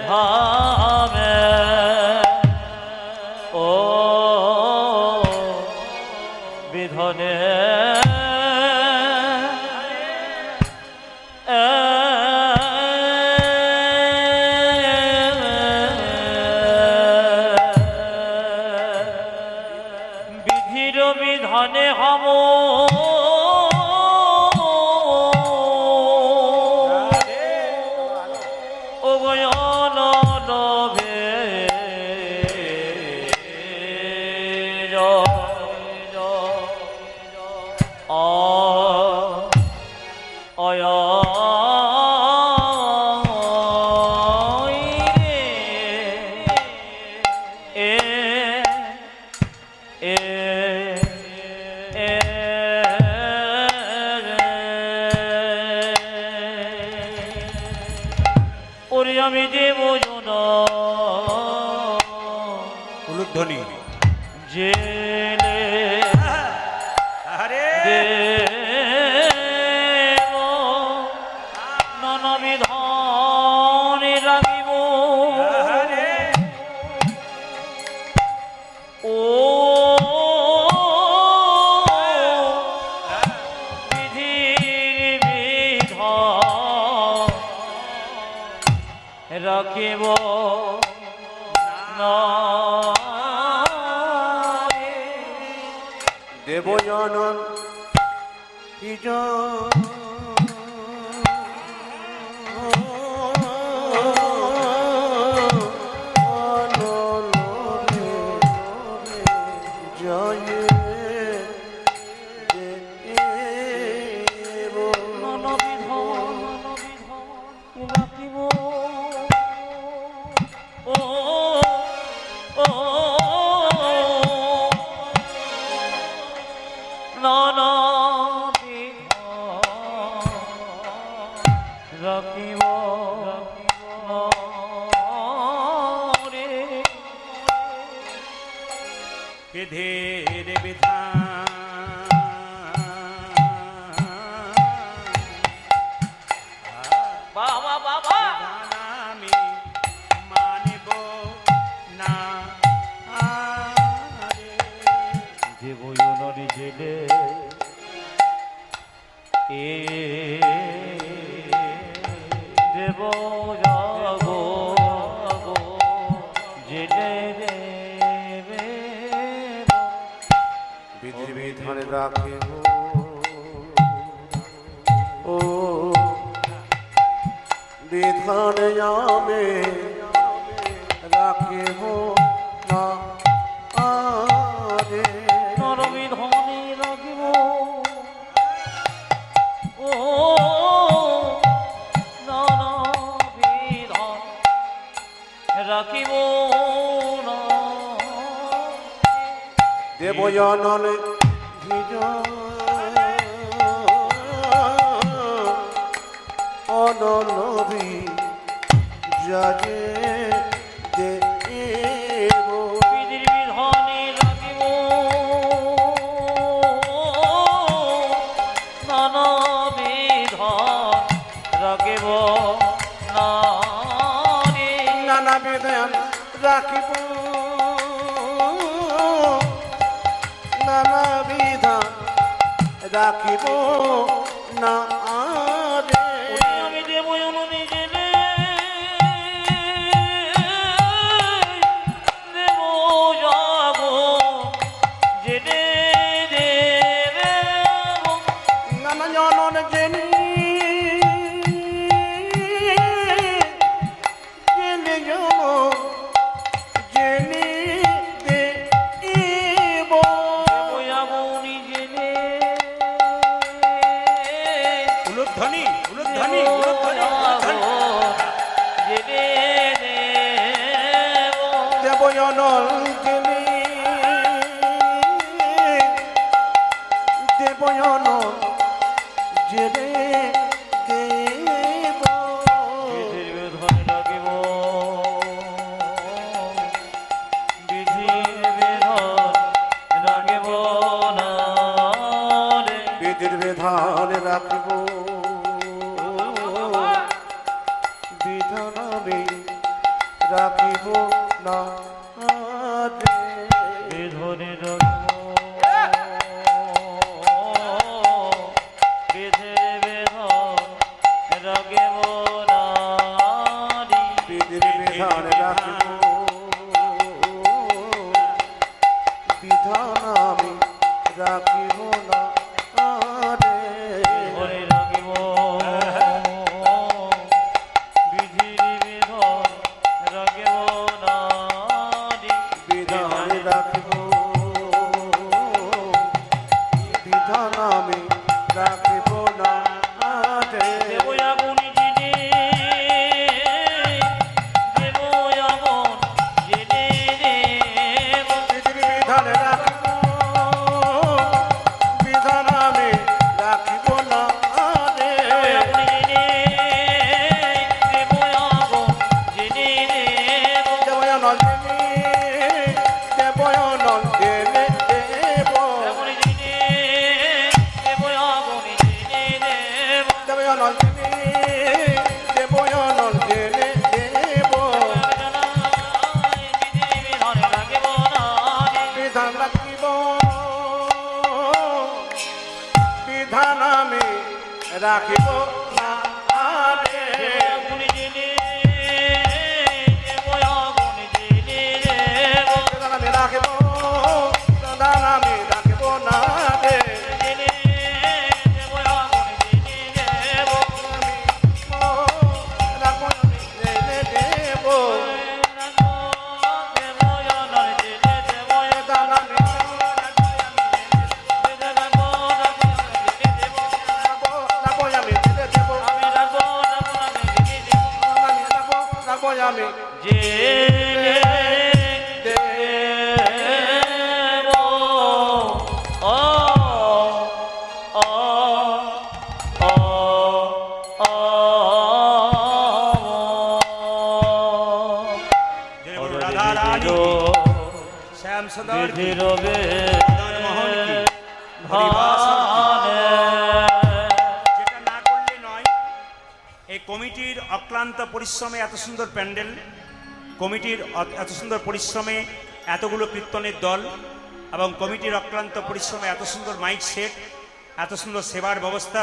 ধামে ও বিধনে বিধির বিধানে হম আমি দেব উলুধ্বনি জেলে আরে ননবিধানে রাখিব ও বিধির বিধান রাখিব না দেবজনন রাখিব রে বিধির বিধান বাবা বাবা আমি মানিব না দেবয়নরি জেলে এ দেব যাবো জেনে দেবে বিধির বিধান রাখিব ও বিধান আমি রাখিব না আরে নরবিধানে রাখিব ও নরবিধান রাখিব না দেবয়ানন ভিজ অনলভি যাজে দেব বিধির বিধানে রাখিব নানা বিধান রাখিব না রে নানা বিধান রাখিব নানা বিধান রাখিব না রে আমি দেব জননী জেনে দেব যাব জেনে দেব নানা জনন জেনি জেনে জন জেনি দেব বয়াবনি জেনে উলুধ্বনি উলুধ্বনি উলুধ্বনি উলুধ্বনি। জেনে দেব দেবয়নল জেনি দেবয়নল জেনে দেব বিধির বিধান রাখিব বিধির বিধান রাখিব না রে বিধির বিধান রাখিব বিধান আমি রাখিব না রে বিধরে রাখিব বিধির বিধান রাখিব না রে বিধির বিধান রাখিব বিধান আমি রাখিব না রে ধরে রাখিব বিধির বিধান রাখিব না রে বিধান রাখিব বিধান আমি রাখিব না রে দেবয়াগুনি জেনে দেবয়াগুন জেনে দেব বিধির বিধান রাখিব বিধান আমি রাখিব না রে দেবয়াগুনি জেনে দেবয়াগুন জেনে দেব দেবয়ানল জেনি দেবয়ানল জেনে দেব দেবয়াগুনি জেনে দেবয়াগুনি জেনে দেব দেবয়ানল জেনি দেবয়ানল জেনে দেব বিধির বিধান রাখিব না রে বিধান রাখিব বিধান আমি রাখিব না রে দেবয়াগুনি জেনে দেবয়াগুনি জেনে দেব বিধান আমি রাখিব বিধান আমি রাখিব না রে জেনে দেবয়াগুনি জেনে দেব রাখব আমি জেনে দেব দেবয়ানল জেনে দেবয়া বিধান আমি রাখব আমি জেনে দেব আমি রাখবো জেনে দেব রাখব আমি জেনে দেব ও ও ও ও জয় গুরু রাধা রানী শ্যাম সুন্দর কি, বিধিরবে মদন মোহন কি, হরিবাসন কি। যেটা না করলে নয়। এই কমিটির অক্লান্ত পরিশ্রমে এত সুন্দর প্যান্ডেল, কমিটির এত সুন্দর পরিশ্রমে এতগুলো কীর্তনের দল এবং কমিটির অক্লান্ত পরিশ্রমে এত সুন্দর মাইক সেট, এত সুন্দর সেবার ব্যবস্থা,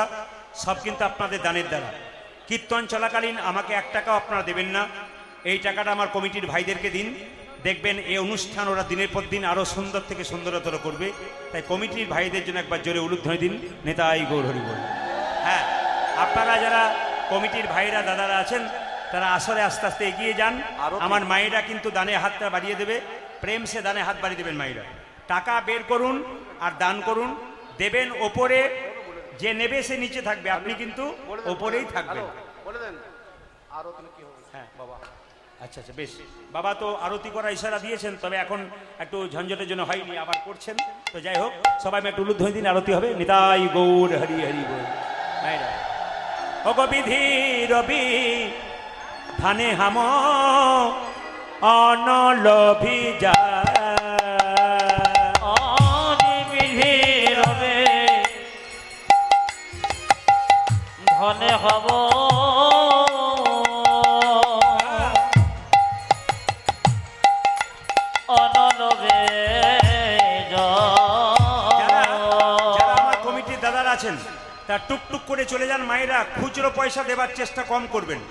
সব কিন্তু আপনাদের দানের দ্বারা। কীর্তন চলাকালীন আমাকে 1 টাকাও আপনারা দেবেন না, এই টাকাটা আমার কমিটির ভাইদেরকে দিন। দেখবেন এই অনুষ্ঠান ওরা দিনের পর দিন আরও সুন্দর থেকে সুন্দরতর করবে। তাই কমিটির ভাইদের জন্য একবার জোরে উলুধ্বনি দিন, নেতাই গৌর হরি বল। হ্যাঁ, আপনারা যারা কমিটির ভাইরা দাদারা আছেন তারা আসলে আস্তে আস্তে এগিয়ে যান। আমার মায়েরা কিন্তু দানে হাতটা বাড়িয়ে দেবে, প্রেম সে দানে হাত বাড়িয়ে দেবেন মায়েরা। টাকা বের করুন আর দান করুন, দেবেন ওপরে, যে নেবে সে নিচে থাকবে, আপনি কিন্তু ওপরেই থাকবেন। বলে দেন আরতি কি হবে? হ্যাঁ বাবা, আচ্ছা আচ্ছা বেশ। বাবা তো আরতি করার ইশারা দিয়েছেন, তবে এখন একটু ঝঞ্ঝটের জন্য হয়নি, আবার করছেন। তো যাই হোক, সবাই একটু উলুধ্বনি দিন, আরতি হবে। নিতাই গৌর হরি হরি বল। বিধি রবি ধানে হাম অনলভি যা বিধি রবে ধনে হব অনলবে যারা আমার কমিটির দাদারা আছেন তা টুকটুক করে চলে যান। মায়েরা খুচরো পয়সা দেবার চেষ্টা কম করবেন,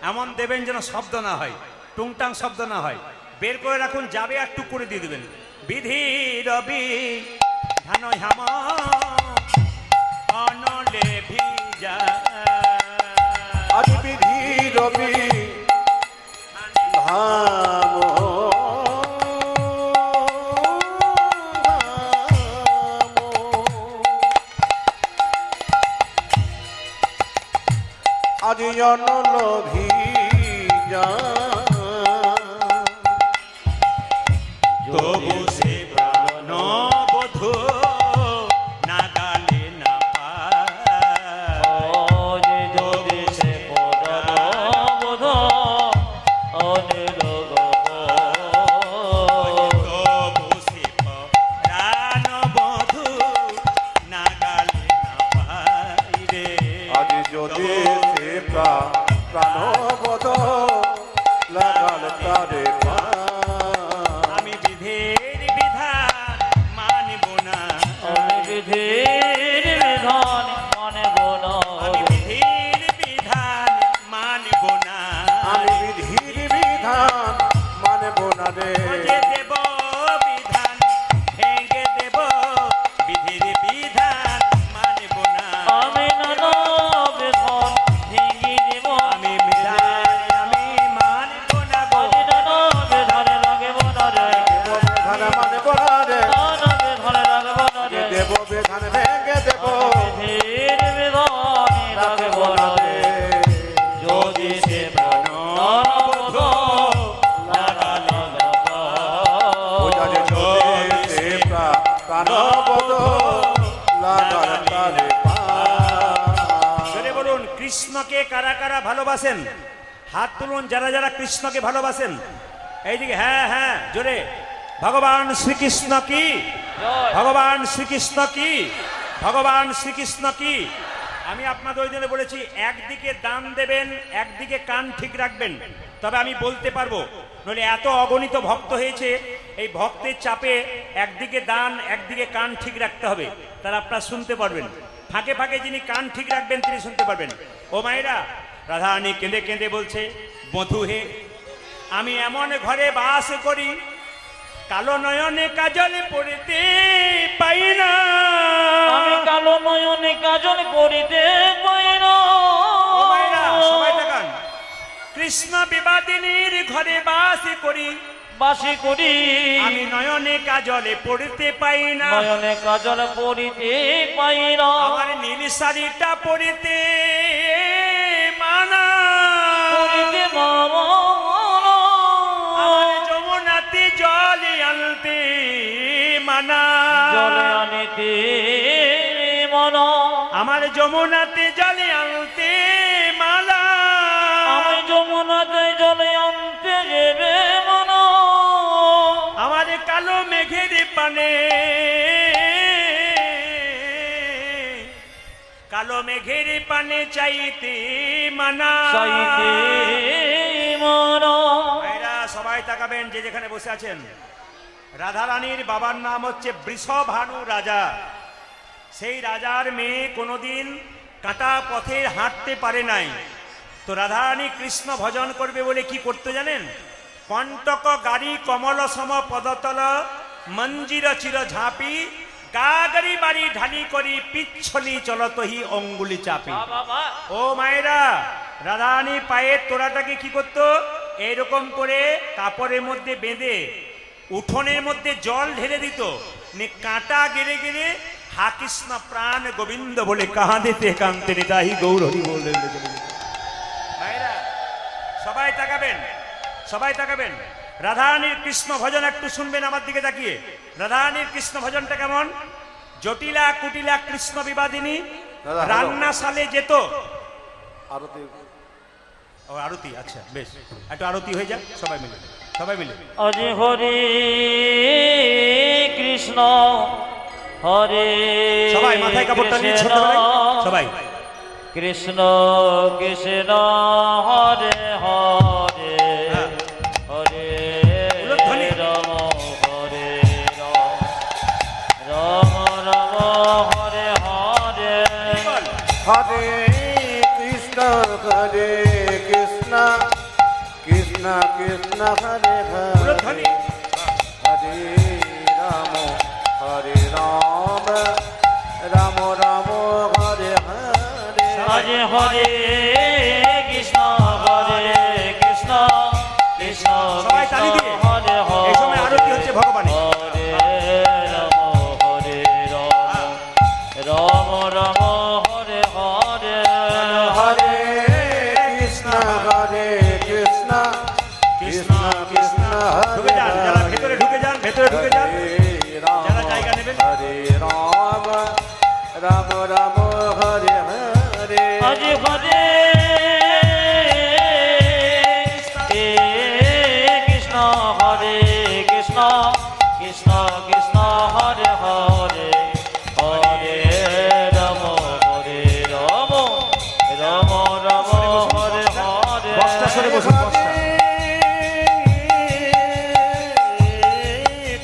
এমন দেবেন যেন শব্দ না হয়, টুংটাং শব্দ না হয়। বের করে রাখুন, যাবে আর টুক করে দিয়ে দেবেন। বিধি রবি ধান হাম অনলে ভিজা আজ বিধি রবি ধাম আজ অনলভি যা তবু সে প্রাণ বধূ না গালে না পায়। যদি সে বোধ অনিরোগ তবু সে প্রাণ বধূ না গালে না পায় রে। আজ যদি সে প্রাণবধ লাগাল তারে আমি বিধির বিধান মানব না, আমি বিধির বিধান মানব না আমি বিধির বিধান মানব না। আমি বিধির বিধান মানব না রে। যে দেব বিধান ভেঙে দেব, বিধির বিধান মানব না। আমি নানা বিধান ভেঙে দেব আমি বিধান আমি মানব না গো। আমি নানা বিধানে লাগব না রে বিধান মানব না রে। নানা বিধানে লাগব না রে দেব বিধান ভেঙে দেব বিধির বিধানে লাগব না রে যদি সে প্রাণ বধূ লাগালে না পূজা যে যদি সে প্রাণবধ লাগাল তারে জোরে বলুন, কৃষ্ণকে কারা কারা ভালোবাসেন? হাত তুলুন যারা যারা কৃষ্ণকে ভালোবাসেন। এইদিকে, হ্যাঁ হ্যাঁ জোরে। ভগবান শ্রীকৃষ্ণ কি, জয়। ভগবান শ্রীকৃষ্ণ কি, ভগবান শ্রীকৃষ্ণ কি। আমি আপনাদের ওই দিনে বলেছি, একদিকে দান দেবেন, একদিকে কান ঠিক রাখবেন, তবে আমি বলতে পারবো। নইলে এত অগণিত ভক্ত হয়েছে, এই ভক্তের চাপে একদিকে দান একদিকে কান ঠিক রাখতে হবে, তারা আপনারা শুনতে পারবেন। ফাঁকে ফাঁকে যিনি কান ঠিক রাখবেন তিনি শুনতে পারবেন। ও মায়েরা, রাধারানী কেঁদে কেঁদে বলছে, বধূ হে, আমি এমন ঘরে বাস করি, কালো নয়নে কাজল পড়তে পাই না। আমি কালো নয়নে কাজল করিতে পাই না ও মায়েরা, সবাই তাকান। কৃষ্ণ বিবাদিনীর ঘরে বাস করি, বাসি করি আমি নয়নে কাজলে পড়তে পাই না। নয়নে কাজল করিতে পাই না আমার নীল শাড়িটা পড়তে মানা। করিতে মামা আমার যমুনাতে জলে আনতে মানা। জলে আনিতে মনা আমার যমুনাতে জলে আনতে মানা। আমি যমুনাতে জলে আনতে যাবে মনা আমার কালো মেঘের পানে, কালো মেঘের পানে চাইতে মানা। চাইতে মনা ভাইরা সবাই তাকাবেন যে যেখানে বসে আছেন। রাধারানীর বাবার নাম হচ্ছে বৃষভানু রাজা। সেই রাজার মেয়ে কোনোদিন কাঁটা পথে হাঁটতে পারে নাই, তো রাধারানী কৃষ্ণ ভজন করবে বলে কি করতে জানেন? কণ্টক গাড়ি কমল সম পদতল মঞ্জির চির ঝাঁপি গাগরি বাড়ি ঢালি করি পিচ্ছলি চলতহি অঙ্গুলি চাপি। বাবা ও মায়েরা, রাধারানী পায়ের তোড়াটাকে কি করতো? এইরকম করে কাপড়ের মধ্যে বেঁধে উঠোনের মধ্যে জল ঢেলে দিত, কাঁটা গেড়ে গেড়ে হা কৃষ্ণ প্রাণ গোবিন্দ বলে কাঁদিতে কাঁদতে নিতাই গৌর হরি বললেন। মায়েরা সবাই তাকাবেন, সবাই তাকাবেন। রাধারানীর কৃষ্ণ ভজন একটু শুনবেন আমার দিকে তাকিয়ে। রাধারানীর কৃষ্ণ ভজনটা কেমন? জটিলা কুটিলা কৃষ্ণ বিবাদিনী দাদা, হ্যালো। রান্নাশালে যেত। আরতি ও আরতি, আচ্ছা বেশ, একটু আরতি হয়ে যাক সবাই মিলে, সবাই মিলে। আজ হরে কৃষ্ণ হরে সবাই মাথায় কাপড়টা নিয়ে ছোটবেলায় সবাই কৃষ্ণ কৃষ্ণ হরে হরে হ্যাঁ। হরে উলুধ্বনি। রাম হরে রাম রাম রাম হরে হরে বল। হরে কৃষ্ণ কৃষ্ণ কৃষ্ণ হরে হরে উলুধ্বনি। হরে রাম রাম রাম হরে হরে আজ হরে কৃষ্ণ হরে কৃষ্ণ কৃষ্ণ সবাই তালি দিয়ে। হরে হরে এই সময় আরতি হচ্ছে ভগবানের। হরে রাম হরে রাম রাম রাম হরে হরে হরে কৃষ্ণ কৃষ্ণ কৃষ্ণ ঢুকে যান, যারা ভেতরে ঢুকে যান, ভেতরে ঢুকে যান। রাম যারা জায়গা নেবেন। হরে রাম রাম রাম হরে হরে আজ হরে কৃষ্ণ হরে কৃষ্ণ কৃষ্ণ কৃষ্ণ হরে হরে হরে রাম রাম রাম হরে হরে বস্তা সরে বসুন, বস্তা।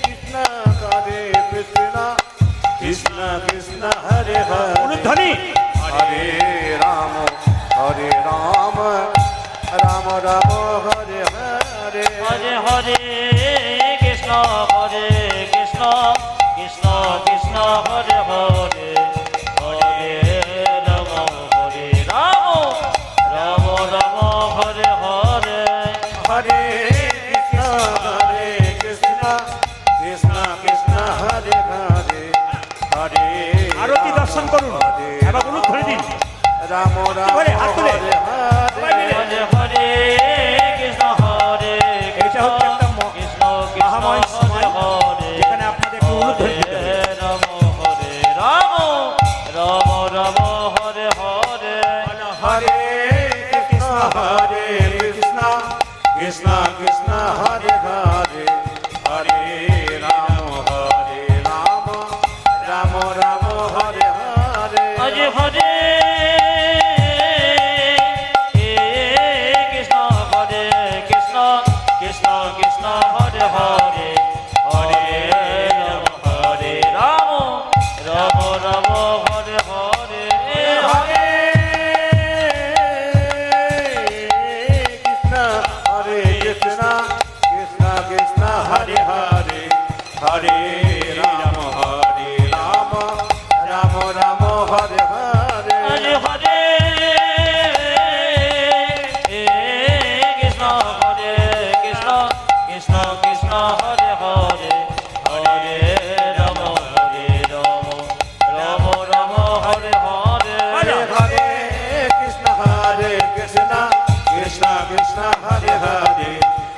কৃষ্ণ হরে কৃষ্ণ কৃষ্ণ কৃষ্ণ হরে হরে উলুধ্বনি। হরে রাম রাম রাম হরে হরে হরে হরে কৃষ্ণ কৃষ্ণ কৃষ্ণ হরে হরে হরে রাম রাম রাম হরে হরে হরে কৃষ্ণ কৃষ্ণ কৃষ্ণ হরে হরে হরে আরতি দর্শন করুন, এবার উলুধ্বনি দিন। রাম রাম ধরে, হাত তুলে। হরে সবাই মিলে। হরে হরে কৃষ্ণ হরে এটা হচ্ছে একটা কৃষ্ণ মহাময় সময়, হরে যেখানে আপনাদের একটু উলুধ্বনি দিতে হবে। রাম হরে রাম রাম রাম হরে হরে হরে কৃষ্ণ কৃষ্ণ কৃষ্ণ কৃষ্ণ হরে হরে হরে রাম রাম রাম হরে হরে আজ হরে কৃষ্ণ কৃষ্ণ কৃষ্ণ কৃষ্ণ হরে হরে হরে রাম রাম রাম হরে হরে হরে কৃষ্ণ কৃষ্ণ কৃষ্ণ কৃষ্ণ হরে হরে হরে রাম রাম রাম হরে হরে হরে হরে কৃষ্ণ কৃষ্ণ কৃষ্ণ কৃষ্ণ হরে হরে হরে রাম রাম রাম হরে হরে হরে কৃষ্ণ কৃষ্ণ কৃষ্ণ কৃষ্ণ হরে হরে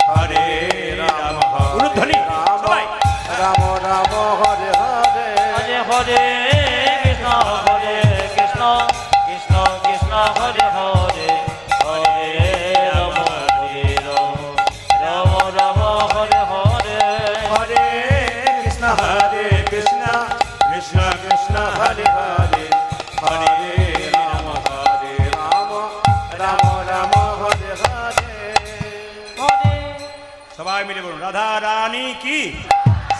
হরে রাম উলুধ্বনি, সবাই। রাম রাম হরে হরে হরে হরে কৃষ্ণ কৃষ্ণ কৃষ্ণ কৃষ্ণ হরে হরে হরে রাম রাম রাম হরে হরে হরে কৃষ্ণ কৃষ্ণ কৃষ্ণ কৃষ্ণ হরে হরে হরে রাম রাম রাম হরে হরে হরে সবাই মিলে বলুন, রাধা রানী কি,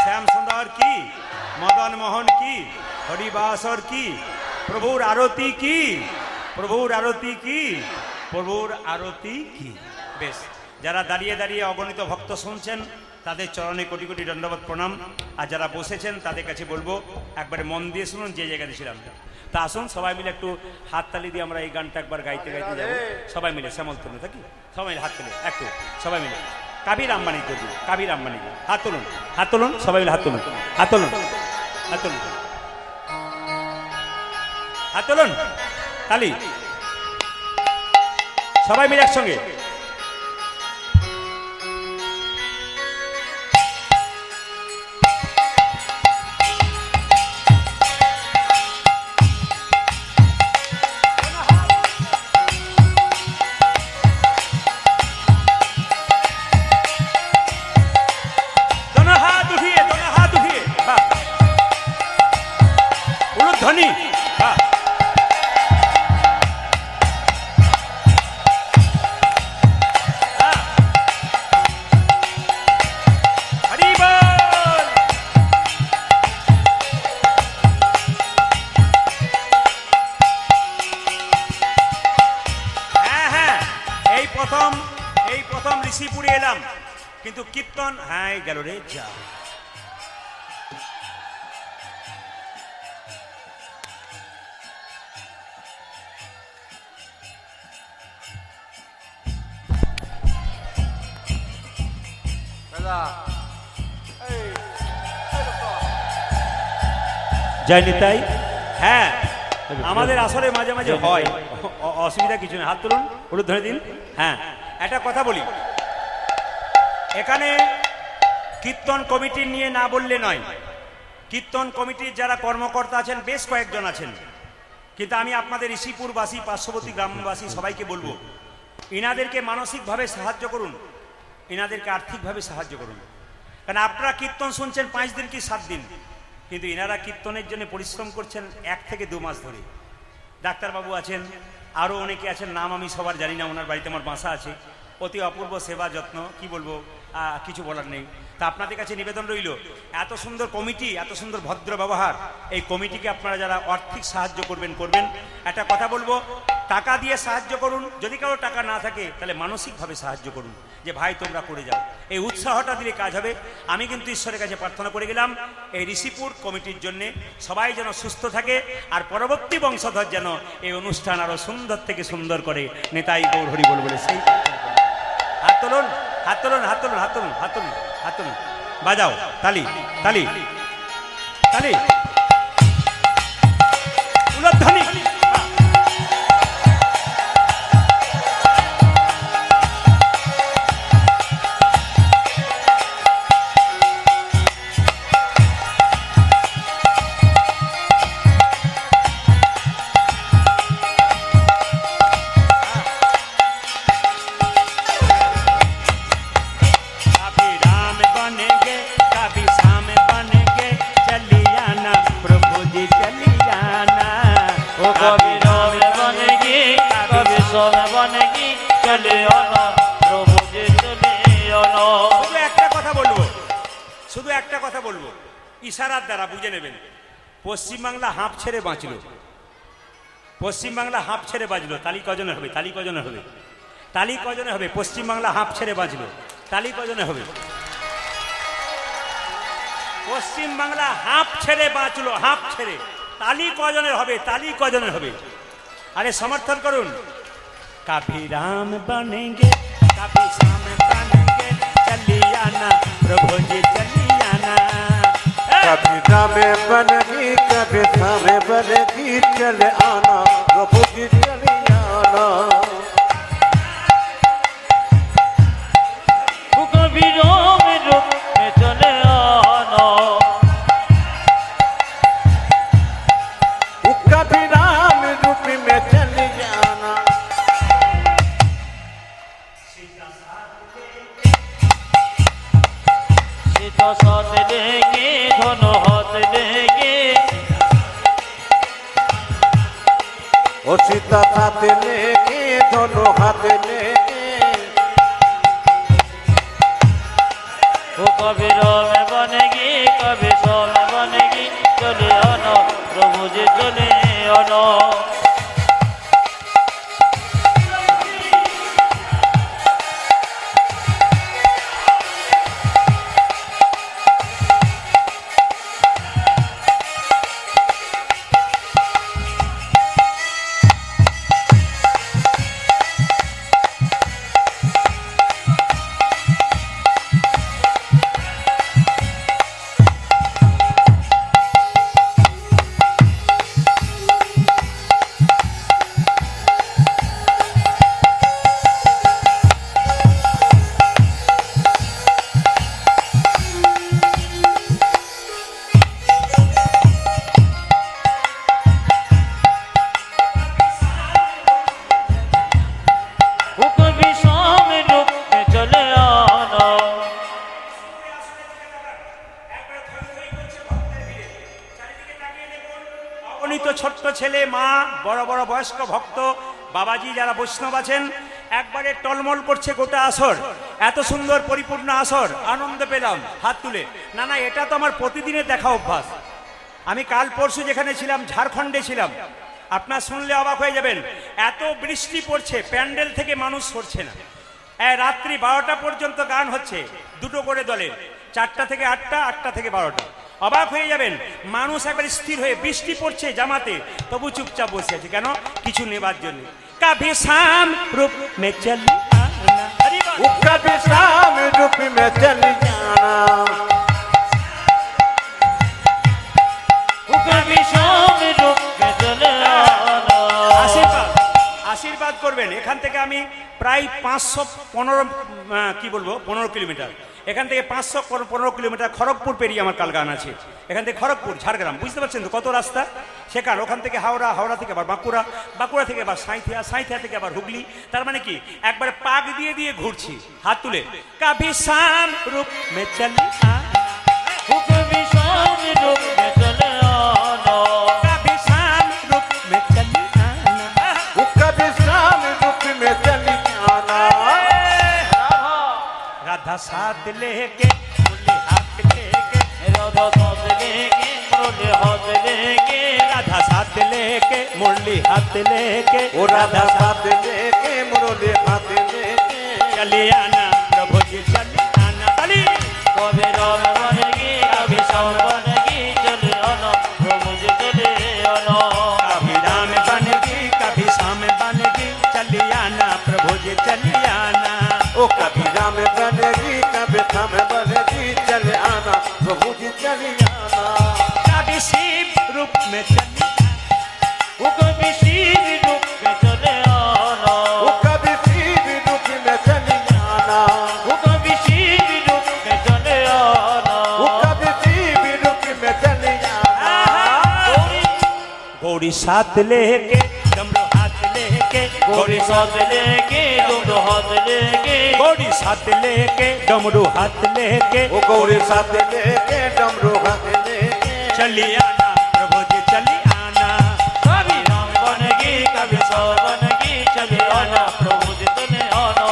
শ্যাম সুন্দর কি, মদন মোহন কি, হরিবাসর কি, প্রভুর আরতি কি, প্রভুর আরতি কি, প্রভুর আরতি কি। বেশ, যারা দাঁড়িয়ে দাঁড়িয়ে অগণিত ভক্ত শুনছেন তাদের চরণে কোটি কোটি দণ্ডবত প্রণাম। আর যারা বসেছেন তাদের কাছে বলবো একবারে মন দিয়ে শুনুন, যে জায়গাতে ছিলাম। তা আসুন সবাই মিলে একটু হাততালি দিয়ে আমরা এই গানটা একবার গাইতে গাইতে যাবো সবাই মিলে, শ্যামল তুলে থাকি সবাই মিলে হাত তুলে একটু সবাই মিলে। কাবির আম্বানি করবি, কাবির আম্বানি হাত তুলুন, হাত তুলুন সবাই মিলে, হাত তুলুন, হাত তুলুন, হাত তুলুন, হাত তুলুন, তালি সবাই মিলে একসঙ্গে। ধ্বনি এই প্রথম ঋষিপুরে এলাম, কিন্তু কীর্তন হ্যাঁ গেল রে যা। জয় নিতাই। হ্যাঁ, আমাদের আসলে মাঝে মাঝে হয়, অসুবিধা কিছু নেই। হাত তুলুন, হলুদ ধরে দিন। হ্যাঁ, একটা কথা বলি, এখানে কীর্তন কমিটি নিয়ে না বললে নয়। কীর্তন কমিটির যারা কর্মকর্তা আছেন বেশ কয়েকজন আছেন, কিন্তু আমি আপনাদের ঋষিপুরবাসী, পার্শ্ববর্তী গ্রামবাসী সবাইকে বলবো, ইনাদেরকে মানসিকভাবে সাহায্য করুন, ইনাদেরকে আর্থিকভাবে সাহায্য করুন। কারণ আপনারা কীর্তন শুনছেন 5 দিন কি 7 দিন, কিন্তু ইনারা কীর্তনের জন্য পরিশ্রম করছেন 1 থেকে 2 মাস ধরে। ডাক্তারবাবু আছেন, আরও অনেকে আছেন, নাম আমি সবার জানি না, ওনার বাড়িতে আমার বাসা আছে। অতি অপূর্ব সেবা যত্ন, কি বলবো, কিছু বলার নেই। তা আপনাদের কাছে নিবেদন রইল, এত সুন্দর কমিটি, এত সুন্দর ভদ্র ব্যবহার, এই কমিটিকে আপনারা যারা আর্থিক সাহায্য করবেন। একটা কথা বলবো, টাকা দিয়ে সাহায্য করুন, যদি কারো টাকা না থাকে তাহলে মানসিকভাবে সাহায্য করুন, যে ভাই তোমরা করে যাও। এই উৎসাহটা দিলে কাজ হবে। আমি কিন্তু ঈশ্বরের কাছে প্রার্থনা করে গেলাম এই ঋষিপুর কমিটির জন্য, সবাই যেন সুস্থ থাকে, আর পরবর্তী বংশধর যেন এই অনুষ্ঠান আরো সুন্দর থেকে সুন্দর করে। নেতাই গৌর হরি বল বলে সেই হাত তুলুন, হাত তুলুন, হাত তুলুন, হাত তুলুন, হাত তুলুন, হাত তুলুন, বাজাও তালি, তালি, তালি, উলধ্বনি। শুধু একটা কথা বলবো, ইশারার দ্বারা বুঝে নেবেন। পশ্চিমবাংলা হাঁপ ছেড়ে বাঁচল, পশ্চিমবাংলা হাঁপ ছেড়ে বাঁচল। তালি কজনে হবে? তালি কজনে হবে? তালি কজনে হবে? পশ্চিমবাংলা হাঁপ ছেড়ে বাঁচল, তালি কজনে হবে? পশ্চিমবাংলা হাঁপ ছেড়ে বাঁচলো, হাঁপ ছেড়ে। তালি কজনের হবে? তালি কজনের হবে? আরে সমর্থন করুন। कभी राम बनेंगे कभी श्याम बनेंगे, चली आना प्रभु जी चली आना। कभी राम बनेगी कभी श्याम बनेगी, चले आना प्रभु जी चली आना। कभी राम रूप में चले आना, कभी राम रूप में चली आना। सीता साथ लेंगे दोनों हाथ लेंगे, ओ सीता साथ लेके दोनों हाथ लेके। वो कभी राम बनेगी कभी श्याम बनेगी, चले आना प्रभु जी चले आना। ছেলে মা বড় বড় বয়স্ক ভক্ত বাবাজি যারা বৈষ্ণব আছেন একবারে টলমল করছে গোটা আসর। এত সুন্দর পরিপূর্ণ আসর, আনন্দ পেলাম হাত তুলে। না না, এটা তো আমার প্রতিদিনের দেখা অভ্যাস। আমি কাল পরশু যেখানে ছিলাম ঝাড়খণ্ডে ছিলাম, আপনার শুনলে অবাক হয়ে যাবেন, এত বৃষ্টি পড়ছে প্যান্ডেল থেকে মানুষ সরছে না। রাত্রি 12টা পর্যন্ত গান হচ্ছে, দুটো করে দলের, 4টা থেকে 8টা, 8টা থেকে 12টা। অবাক হয়ে যাবেন, মানুষ একবার স্থির হয়ে, বৃষ্টি পড়ছে জামাতে, তবু চুপচাপ বসে আছে। কেন? কিছু নেবার জন্য। কাভি শাম রূপ মে চলি আনা, হরি বল। वो कभी शाम रूप में चली जाना, কবি শাম রূপ মে চলে আনা। আশীর্বাদ আশীর্বাদ করবেন। এখান থেকে আমি প্রায় 515 কি বলবো 15 কিলোমিটার, এখান থেকে 515 কিলোমিটার খড়গপুর পেরিয়ে আমার কাল গান আছে। এখান থেকে খড়গপুর ঝাড়গ্রাম, বুঝতে পারছেন তো কত রাস্তা সেখানে। ওখান থেকে হাওড়া, হাওড়া থেকে আবার বাঁকুড়া, বাঁকুড়া থেকে আবার সাঁইথিয়া, সাঁইথিয়া থেকে আবার হুগলি। তার মানে কি একবার পাক দিয়ে দিয়ে ঘুরছি হাত তুলে। কাভি শাম রূপ মে চলি আনা, কবি শাম রূপ মে চলে আনা। কাভি শাম রূপ মে চলি আনা। वो कभी शाम रूप में चली जाना, राधा साथ लेके मुरली हाथ लेके, রাধা সাথ লেকে মুরলি হাত লেকে। राधा साथ लेके मुरली हाथ लेके, वो राधा साथ लेके मुरली हाथ लेके, चले आना प्रभु जी चले आना। ताली। কবে রাম বনেগি কবি শাম বনেগি চলে আনা, প্রভু জি চলে আনা। कभी राम बनेगी कभी शाम बनेगी, चली आना प्रभु जी चली आना। ओ कभी राम बनेगी कभी शाम बनेगी, चले आना प्रभु जी चली आना। कभी शिव रूप में चली ও কবি শিব রূপ মে চলে আনা। वो कभी शिव रूप में चली आना, ও কবি শিব রূপ মে চলে আনা। वो कभी शिव रूप में चली आना। গৌরী गौरी साथ लेके डमरू हाथ लेके, গৌরী সাথ লেকে দুটো হাত লেকে। गौरी साथ लेके डमरू हाथ लेके, वो गौरी साथ लेके डमरू हाथ लेके, चली आना प्रभु जी चली आना। कभी राम बनेगी कभी शाम बनेगी, चले आना प्रभु जी चले आना।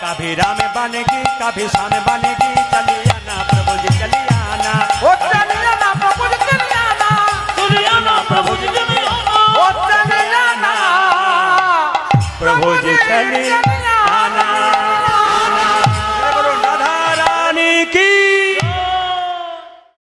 कभी राम बनेगी कभी शाम बनेगी,